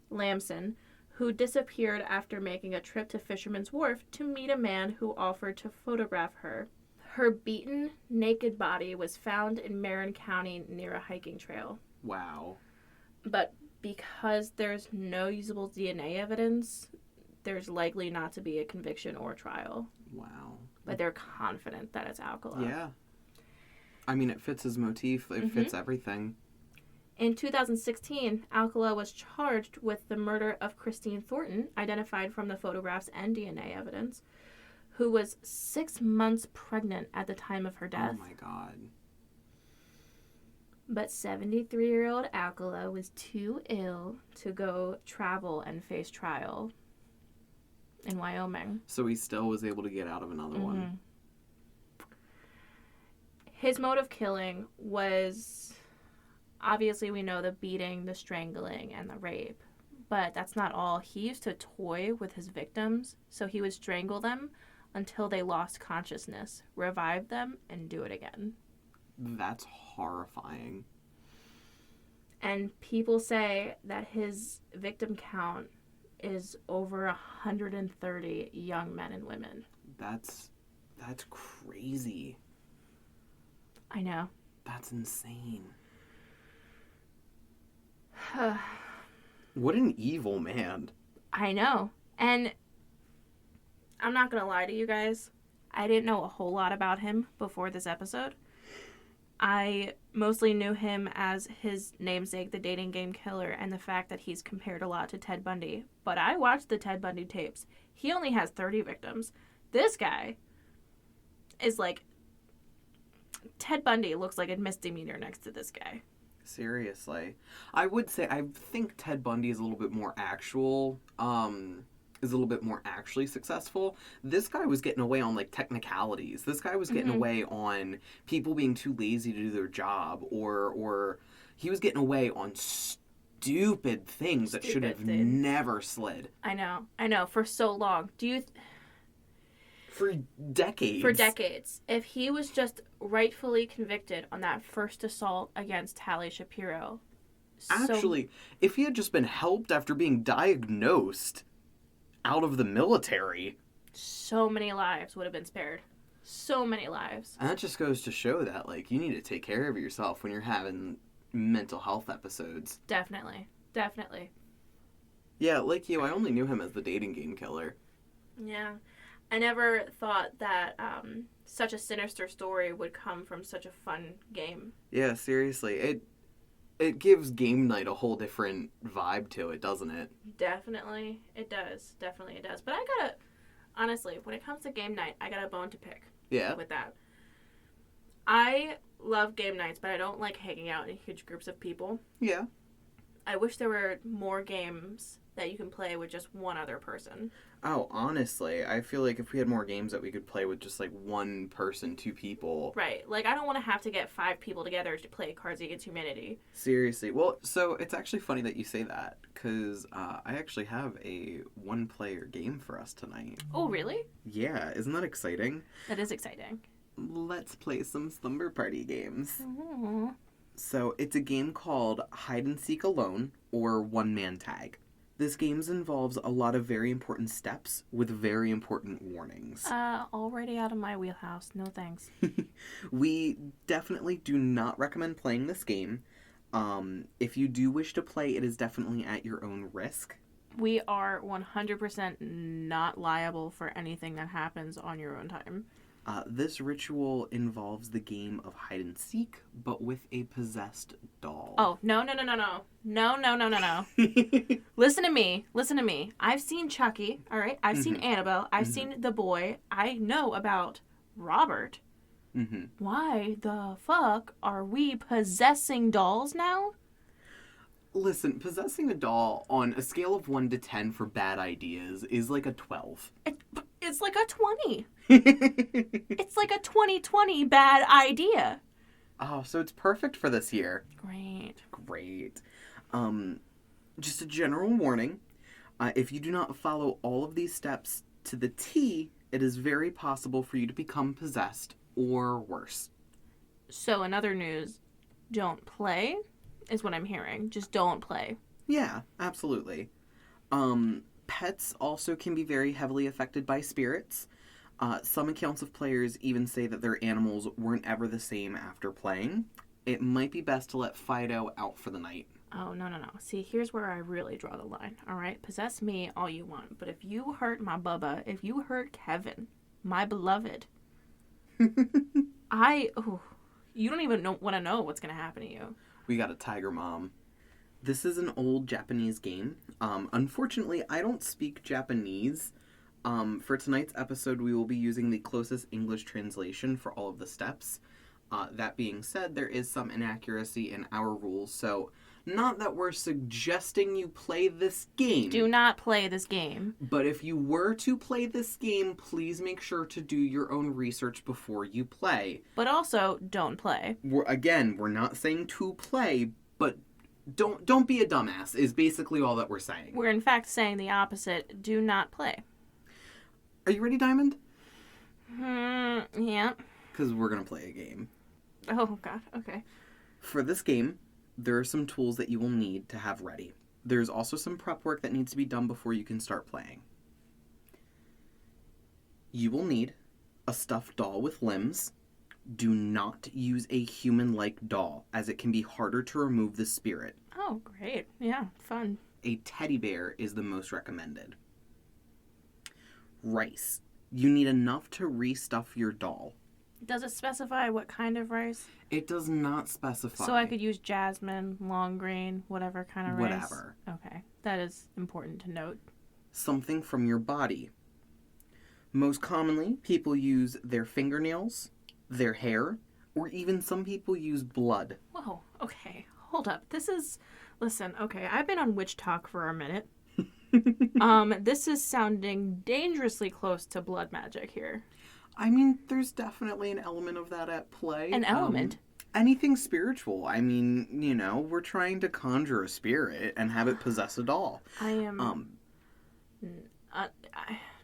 Lamson, who disappeared after making a trip to Fisherman's Wharf to meet a man who offered to photograph her. Her beaten, naked body was found in Marin County near a hiking trail. Wow. But because there's no usable DNA evidence, there's likely not to be a conviction or trial. Wow. But they're confident that it's Alcala. Yeah. I mean, it fits his motif. It fits everything. In 2016, Alcala was charged with the murder of Christine Thornton, identified from the photographs and DNA evidence, who was 6 months pregnant at the time of her death. Oh my God. But 73-year-old Alcala was too ill to go travel and face trial in Wyoming. So he still was able to get out of another one. His mode of killing was, obviously we know the beating, the strangling, and the rape. But that's not all. He used to toy with his victims, so he would strangle them until they lost consciousness, revive them, and do it again. That's horrifying. And people say that his victim count is over 130 young men and women. That's crazy. I know. That's insane. What an evil man. I know. And I'm not going to lie to you guys. I didn't know a whole lot about him before this episode. I mostly knew him as his namesake, the dating game killer, and the fact that he's compared a lot to Ted Bundy. But I watched the Ted Bundy tapes. He only has 30 victims. This guy is like... Ted Bundy looks like a misdemeanor next to this guy. Seriously. I would say, I think Ted Bundy is a little bit more actual, is a little bit more actually successful. This guy was getting away on, like, technicalities. This guy was getting away on people being too lazy to do their job, or he was getting away on stupid things that should have never slid. I know, for so long. For decades. For decades. If he was just rightfully convicted on that first assault against Tally Shapiro. Actually, if he had just been helped after being diagnosed out of the military, so many lives would have been spared. So many lives. And that just goes to show that, like, you need to take care of yourself when you're having mental health episodes. Definitely. Definitely. Yeah, like you, I only knew him as the dating game killer. Yeah. I never thought that such a sinister story would come from such a fun game. Yeah, seriously. It gives game night a whole different vibe to it, doesn't it? Definitely. It does. Definitely it does. But honestly, when it comes to game night, I got a bone to pick. Yeah. With that. I love game nights, but I don't like hanging out in huge groups of people. Yeah. I wish there were more games that you can play with just one other person. Oh, honestly, I feel like if we had more games that we could play with just, like, one person, 2 people. Right. Like, I don't want to have to get 5 people together to play Cards Against Humanity. Seriously. Well, so it's actually funny that you say that, because I actually have a one-player game for us tonight. Oh, really? Yeah. Isn't that exciting? That is exciting. Let's play some Slumber Party games. Aww. So, it's a game called Hide and Seek Alone, or One Man Tag. This game involves a lot of very important steps with very important warnings. Already out of my wheelhouse. No thanks. We definitely do not recommend playing this game. If you do wish to play, it is definitely at your own risk. We are 100% not liable for anything that happens on your own time. This ritual involves the game of hide and seek, but with a possessed doll. Oh, no. Listen to me. I've seen Chucky, all right? I've seen Annabelle. I've seen The Boy. I know about Robert. Why the fuck are we possessing dolls now? Listen, possessing a doll on a scale of 1 to 10 for bad ideas is like a 12. It's like a 20. It's like a 2020 bad idea. Oh, so it's perfect for this year. Great. Just a general warning. If you do not follow all of these steps to the T, it is very possible for you to become possessed or worse. So in other news, don't play is what I'm hearing. Just don't play. Yeah, absolutely. Pets also can be very heavily affected by spirits. Some accounts of players even say that their animals weren't ever the same after playing. It might be best to let Fido out for the night. Oh, no. See, here's where I really draw the line, all right? Possess me all you want, but if you hurt my Bubba, if you hurt Kevin, my beloved, you don't even want to know what's going to happen to you. We got a tiger mom. This is an old Japanese game. Unfortunately, I don't speak Japanese. For tonight's episode, we will be using the closest English translation for all of the steps. That being said, there is some inaccuracy in our rules, so not that we're suggesting you play this game. Do not play this game. But if you were to play this game, please make sure to do your own research before you play. But also, don't play. We're not saying to play, but don't be a dumbass is basically all that we're saying. We're in fact saying the opposite. Do not play. Are you ready, Diamond? Yeah. Because we're going to play a game. Oh, God. Okay. For this game, there are some tools that you will need to have ready. There's also some prep work that needs to be done before you can start playing. You will need a stuffed doll with limbs. Do not use a human-like doll, as it can be harder to remove the spirit. Oh, great. Yeah, fun. A teddy bear is the most recommended. Rice. You need enough to restuff your doll. Does it specify what kind of rice? It does not specify. So I could use jasmine, long grain, whatever kind of rice? Whatever. Okay. That is important to note. Something from your body. Most commonly, people use their fingernails, their hair, or even some people use blood. Whoa. Okay. Hold up. Listen, okay, I've been on Witch Talk for a minute. This is sounding dangerously close to blood magic here. I mean, there's definitely an element of that at play. An element? Anything spiritual. I mean, we're trying to conjure a spirit and have it possess a doll. I am...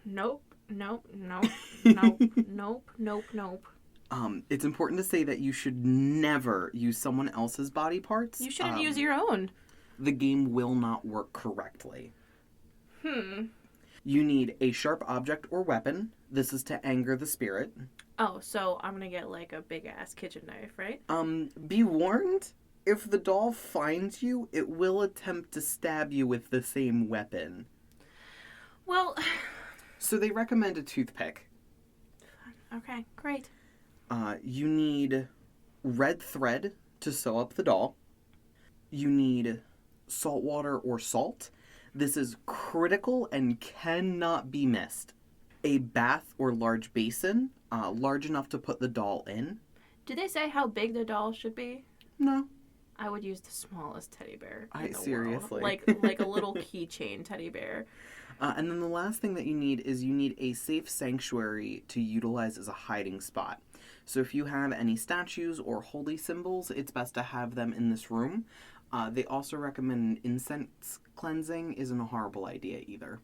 Nope. It's important to say that you should never use someone else's body parts. You shouldn't use your own. The game will not work correctly. You need a sharp object or weapon. This is to anger the spirit. Oh, so I'm gonna get like a big ass kitchen knife, right? Be warned, if the doll finds you, it will attempt to stab you with the same weapon. Well... So they recommend a toothpick. Okay, great. You need red thread to sew up the doll. You need salt water or salt. This is critical and cannot be missed. A bath or large basin, large enough to put the doll in. Did they say how big the doll should be? No. I would use the smallest teddy bear in the seriously. world. Like a little keychain teddy bear. And then the last thing that you need a safe sanctuary to utilize as a hiding spot. So if you have any statues or holy symbols, it's best to have them in this room. They also recommend incense cleansing isn't a horrible idea either.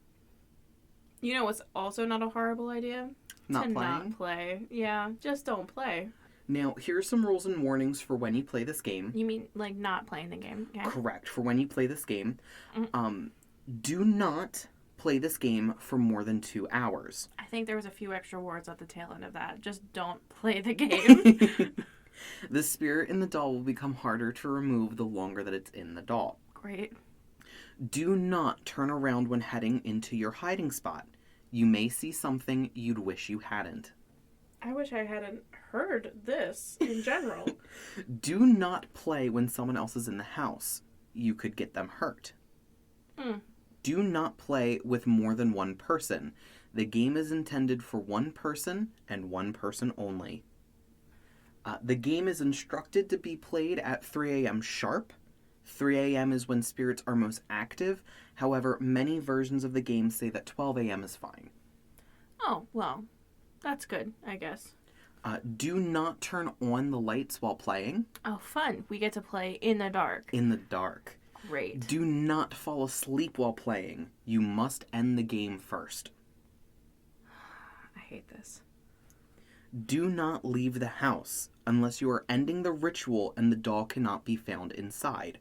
You know what's also not a horrible idea? Not play. Yeah, just don't play. Now, here are some rules and warnings for when you play this game. You mean like not playing the game? Okay. Correct. For when you play this game. Do not play this game for more than 2 hours. I think there was a few extra words at the tail end of that. Just don't play the game. The spirit in the doll will become harder to remove the longer that it's in the doll. Great. Do not turn around when heading into your hiding spot. You may see something you'd wish you hadn't. I wish I hadn't heard this in general. Do not play when someone else is in the house. You could get them hurt. Do not play with more than one person. The game is intended for one person and one person only. The game is instructed to be played at 3 a.m. sharp. 3 a.m. is when spirits are most active. However, many versions of the game say that 12 a.m. is fine. Oh, well, that's good, I guess. Do not turn on the lights while playing. Oh, fun. We get to play in the dark. In the dark. Great. Do not fall asleep while playing. You must end the game first. I hate this. Do not leave the house unless you are ending the ritual and the doll cannot be found inside.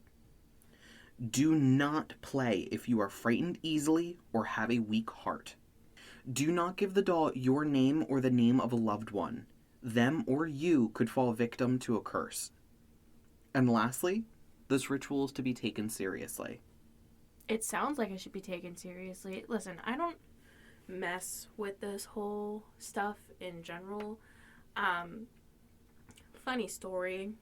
Do not play if you are frightened easily or have a weak heart. Do not give the doll your name or the name of a loved one. Them or you could fall victim to a curse. And lastly, this ritual is to be taken seriously. It sounds like it should be taken seriously. Listen, I don't mess with this whole stuff in general. Funny story.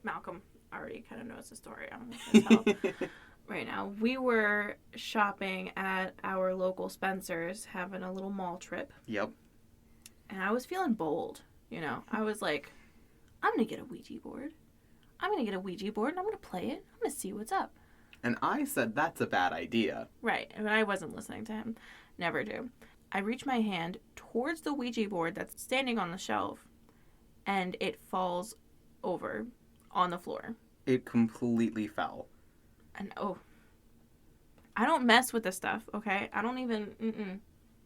Malcolm already kind of knows the story. I'm not going to tell right now. We were shopping at our local Spencer's, having a little mall trip. Yep. And I was feeling bold, you know. I was like, I'm going to get a Ouija board. I'm going to get a Ouija board and I'm going to play it. I'm going to see what's up. And I said that's a bad idea. Right. And I wasn't listening to him. Never do. I reach my hand towards the Ouija board that's standing on the shelf and it falls over on the floor. It completely fell. And I don't mess with this stuff, okay? I don't even,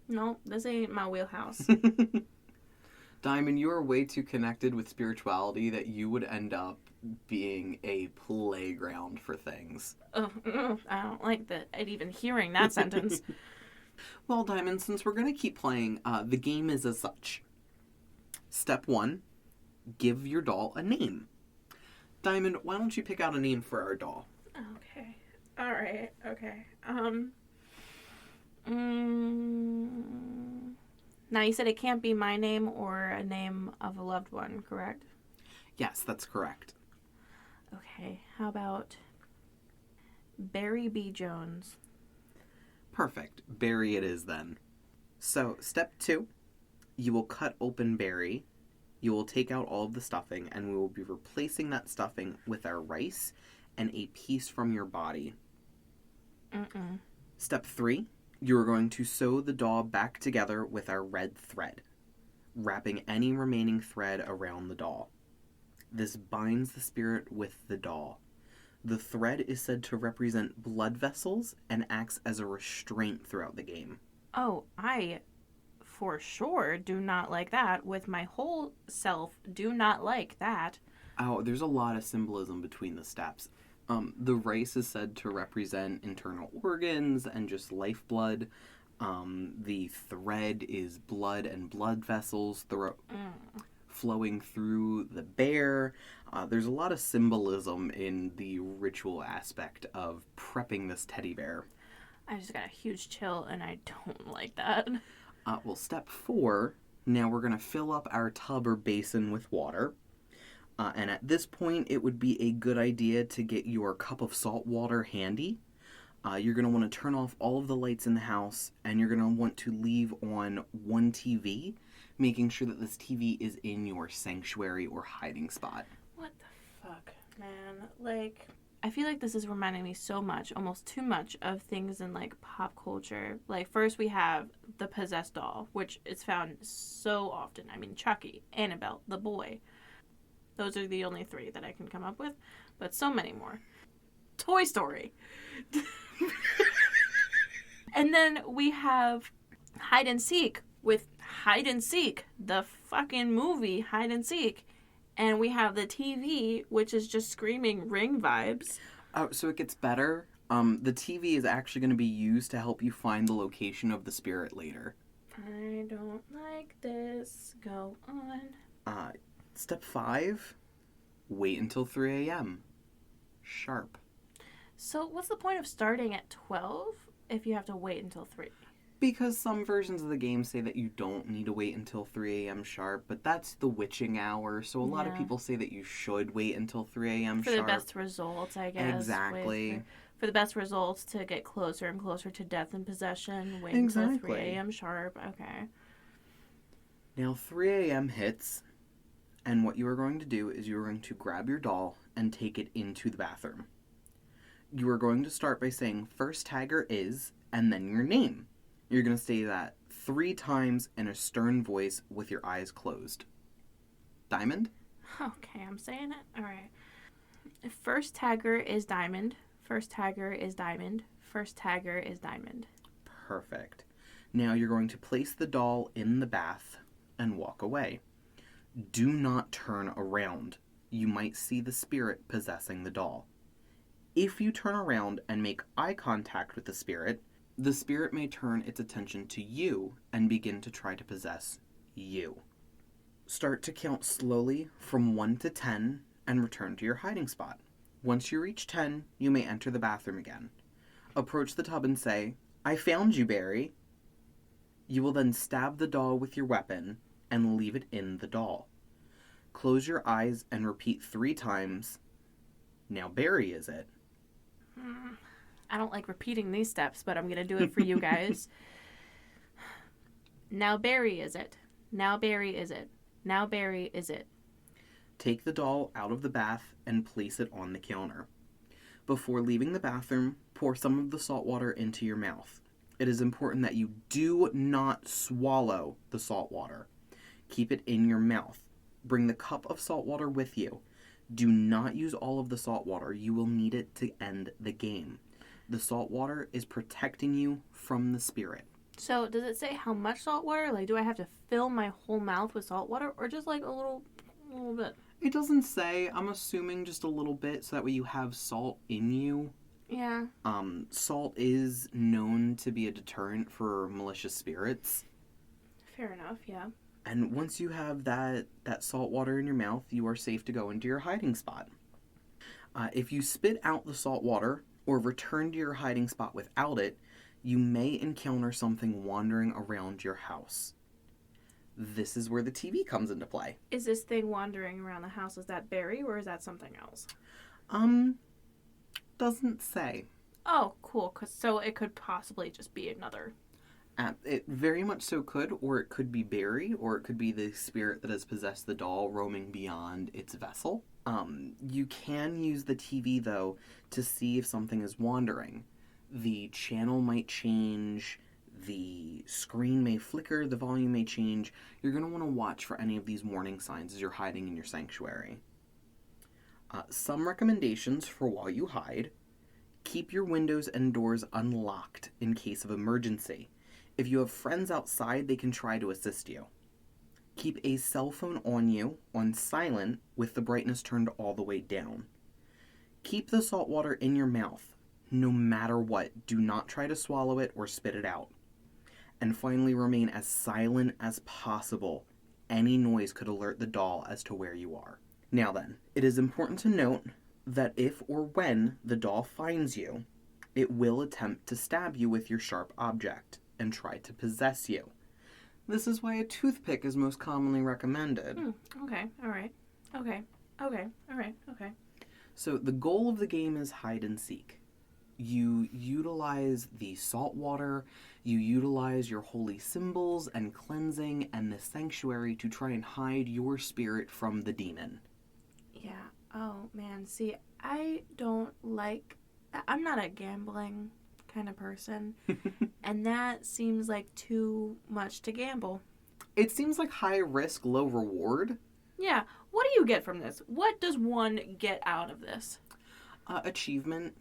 no, this ain't my wheelhouse. Diamond, you are way too connected with spirituality that you would end up being a playground for things. I don't like that. Even hearing that sentence. Well, Diamond, since we're going to keep playing, the game is as such. Step 1, give your doll a name. Diamond, why don't you pick out a name for our doll? Okay. All right. Okay. Now, you said it can't be my name or a name of a loved one, correct? Yes, that's correct. Okay. How about Barry B. Jones? Perfect. Barry it is then. So, step 2, you will cut open Barry. You will take out all of the stuffing, and we will be replacing that stuffing with our rice and a piece from your body. Step 3, you are going to sew the doll back together with our red thread, wrapping any remaining thread around the doll. This binds the spirit with the doll. The thread is said to represent blood vessels and acts as a restraint throughout the game. Oh, I for sure do not like that. With my whole self, do not like that. Oh, there's a lot of symbolism between the steps. The rice is said to represent internal organs and just lifeblood. The thread is blood and blood vessels flowing through the bear. There's a lot of symbolism in the ritual aspect of prepping this teddy bear. I just got a huge chill and I don't like that. Well, step 4, now we're going to fill up our tub or basin with water. And at this point, it would be a good idea to get your cup of salt water handy. You're going to want to turn off all of the lights in the house, and you're going to want to leave on one TV, making sure that this TV is in your sanctuary or hiding spot. What the fuck, man? Like, I feel like this is reminding me so much, almost too much, of things in, like, pop culture. Like, first we have the possessed doll, which is found so often. I mean, Chucky, Annabelle, the boy. Those are the only 3 that I can come up with, but so many more. Toy Story. And then we have hide and seek with Hide and Seek, the fucking movie Hide and Seek. And we have the TV, which is just screaming Ring vibes. Oh, so it gets better. The TV is actually going to be used to help you find the location of the spirit later. I don't like this. Go on. Step 5, wait until 3 a.m. Sharp. So what's the point of starting at 12 if you have to wait until 3? Because some versions of the game say that you don't need to wait until 3 a.m. sharp, but that's the witching hour, so a lot of people say that you should wait until 3 a.m. For sharp. the best results, I guess. Exactly. For the best results to get closer and closer to death and possession, wait until 3 a.m. sharp. Okay. Now 3 a.m. hits, and what you are going to do is you are going to grab your doll and take it into the bathroom. You are going to start by saying first tagger is, and then your name. You're going to say that 3 times in a stern voice with your eyes closed. Diamond? Okay, I'm saying it. All right. First tagger is Diamond. First tagger is Diamond. First tagger is Diamond. Perfect. Now you're going to place the doll in the bath and walk away. Do not turn around. You might see the spirit possessing the doll. If you turn around and make eye contact with the spirit may turn its attention to you and begin to try to possess you. Start to count slowly from 1 to 10 and return to your hiding spot. Once you reach 10, you may enter the bathroom again. Approach the tub and say, "I found you, Barry." You will then stab the doll with your weapon and leave it in the doll. Close your eyes and repeat 3 times, "Now Barry is it." I don't like repeating these steps, but I'm going to do it for you guys. Now Barry is it. Now Barry is it. Now Barry is it. Take the doll out of the bath and place it on the counter. Before leaving the bathroom, pour some of the salt water into your mouth. It is important that you do not swallow the salt water. Keep it in your mouth. Bring the cup of salt water with you. Do not use all of the salt water. You will need it to end the game. The salt water is protecting you from the spirit. So, does it say how much salt water? Like, do I have to fill my whole mouth with salt water, or just like a little bit? It doesn't say. I'm assuming just a little bit, so that way you have salt in you. Yeah. Salt is known to be a deterrent for malicious spirits. Fair enough, yeah. And once you have that salt water in your mouth, you are safe to go into your hiding spot. If you spit out the salt water or return to your hiding spot without it, you may encounter something wandering around your house. This is where the TV comes into play. Is this thing wandering around the house, is that Barry or is that something else? Doesn't say. Oh, cool. So it could possibly just be another. It very much so could, or it could be Barry, or it could be the spirit that has possessed the doll roaming beyond its vessel. You can use the TV, though, to see if something is wandering. The channel might change, the screen may flicker, the volume may change. You're going to want to watch for any of these warning signs as you're hiding in your sanctuary. Some recommendations for while you hide. Keep your windows and doors unlocked in case of emergency. If you have friends outside, they can try to assist you. Keep a cell phone on you, on silent, with the brightness turned all the way down. Keep the salt water in your mouth. No matter what, do not try to swallow it or spit it out. And finally, remain as silent as possible. Any noise could alert the doll as to where you are. Now then, it is important to note that if or when the doll finds you, it will attempt to stab you with your sharp object and try to possess you. This is why a toothpick is most commonly recommended. Okay, alright. Okay, alright. So the goal of the game is hide and seek. You utilize the salt water, you utilize your holy symbols and cleansing and the sanctuary to try and hide your spirit from the demon. Yeah. Oh, man. See, I'm not a gambling kind of person. And that seems like too much to gamble. It seems like high risk, low reward. Yeah. What do you get from this? What does one get out of this? Achievement.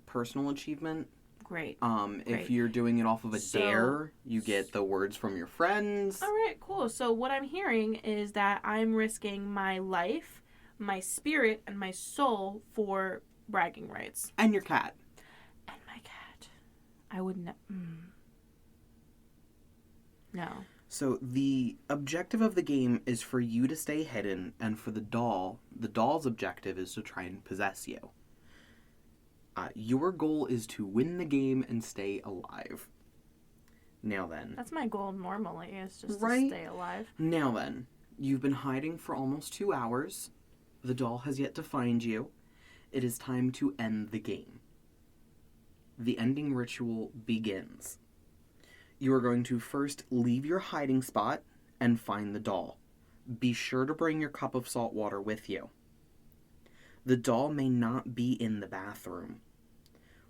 Personal achievement. Great. If you're doing it off of a dare, you get the words from your friends. All right, cool. So what I'm hearing is that I'm risking my life, my spirit, and my soul for bragging rights. And your cat. And my cat. I wouldn't... No. So the objective of the game is for you to stay hidden, and for the doll's objective is to try and possess you. Your goal is to win the game and stay alive. Now then. That's my goal normally, is just to stay alive. Now then. You've been hiding for almost 2 hours. The doll has yet to find you. It is time to end the game. The ending ritual begins. You are going to first leave your hiding spot and find the doll. Be sure to bring your cup of salt water with you. The doll may not be in the bathroom.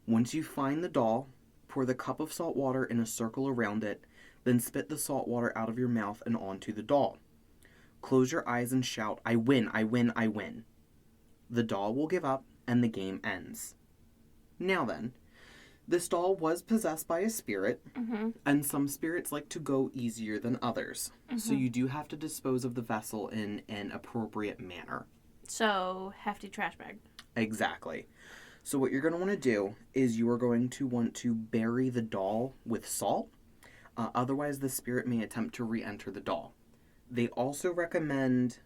Once you find the doll, pour the cup of salt water in a circle around it, then spit the salt water out of your mouth and onto the doll. Close your eyes and shout, "I win, I win, I win." The doll will give up and the game ends. Now then, this doll was possessed by a spirit, and some spirits like to go easier than others. So you do have to dispose of the vessel in an appropriate manner. So, hefty trash bag. Exactly. So what you're going to want to do is you are going to want to bury the doll with salt. Otherwise, the spirit may attempt to re-enter the doll. They also recommend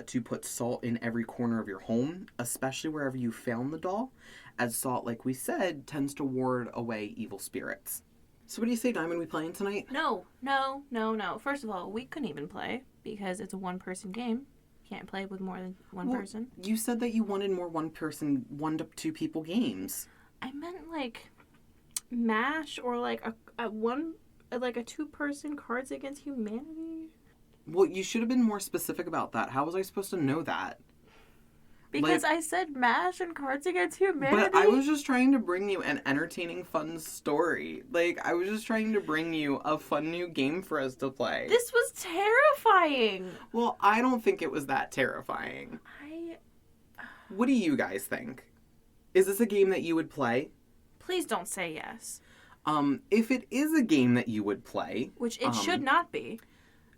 to put salt in every corner of your home, especially wherever you found the doll, as salt, like we said, tends to ward away evil spirits. So what do you say, Diamond? We playing tonight? No. First of all, we couldn't even play because it's a one-person game. Can't play with more than one person. You said that you wanted more one-person, 1 to 2 people games. I meant like MASH or like a 2-person Cards Against Humanity. Well, you should have been more specific about that. How was I supposed to know that? Because I said MASH and Cards Against Humanity. But I was just trying to bring you an entertaining, fun story. I was just trying to bring you a fun new game for us to play. This was terrifying. Well, I don't think it was that terrifying. What do you guys think? Is this a game that you would play? Please don't say yes. If it is a game that you would play... Which it should not be.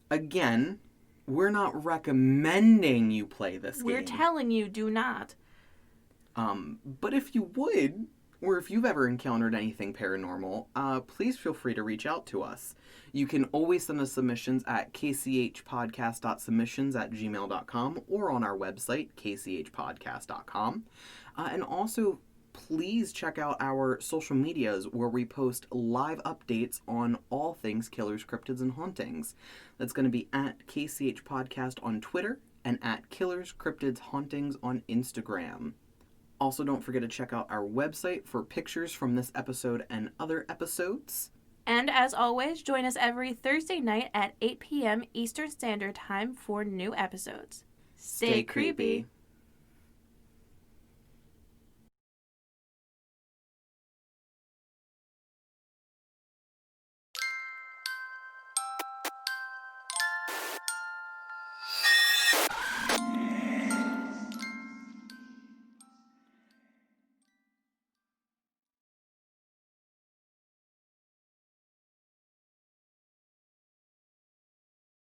Again... We're not recommending you play this game. We're telling you, do not. But if you would, or if you've ever encountered anything paranormal, please feel free to reach out to us. You can always send us submissions at kchpodcast.submissions@gmail.com or on our website, kchpodcast.com. And also, please check out our social medias where we post live updates on all things killers, cryptids, and hauntings. That's going to be at KCH Podcast on Twitter and at Killers, Cryptids, Hauntings on Instagram. Also, don't forget to check out our website for pictures from this episode and other episodes. And as always, join us every Thursday night at 8 p.m. Eastern Standard Time for new episodes. Stay creepy.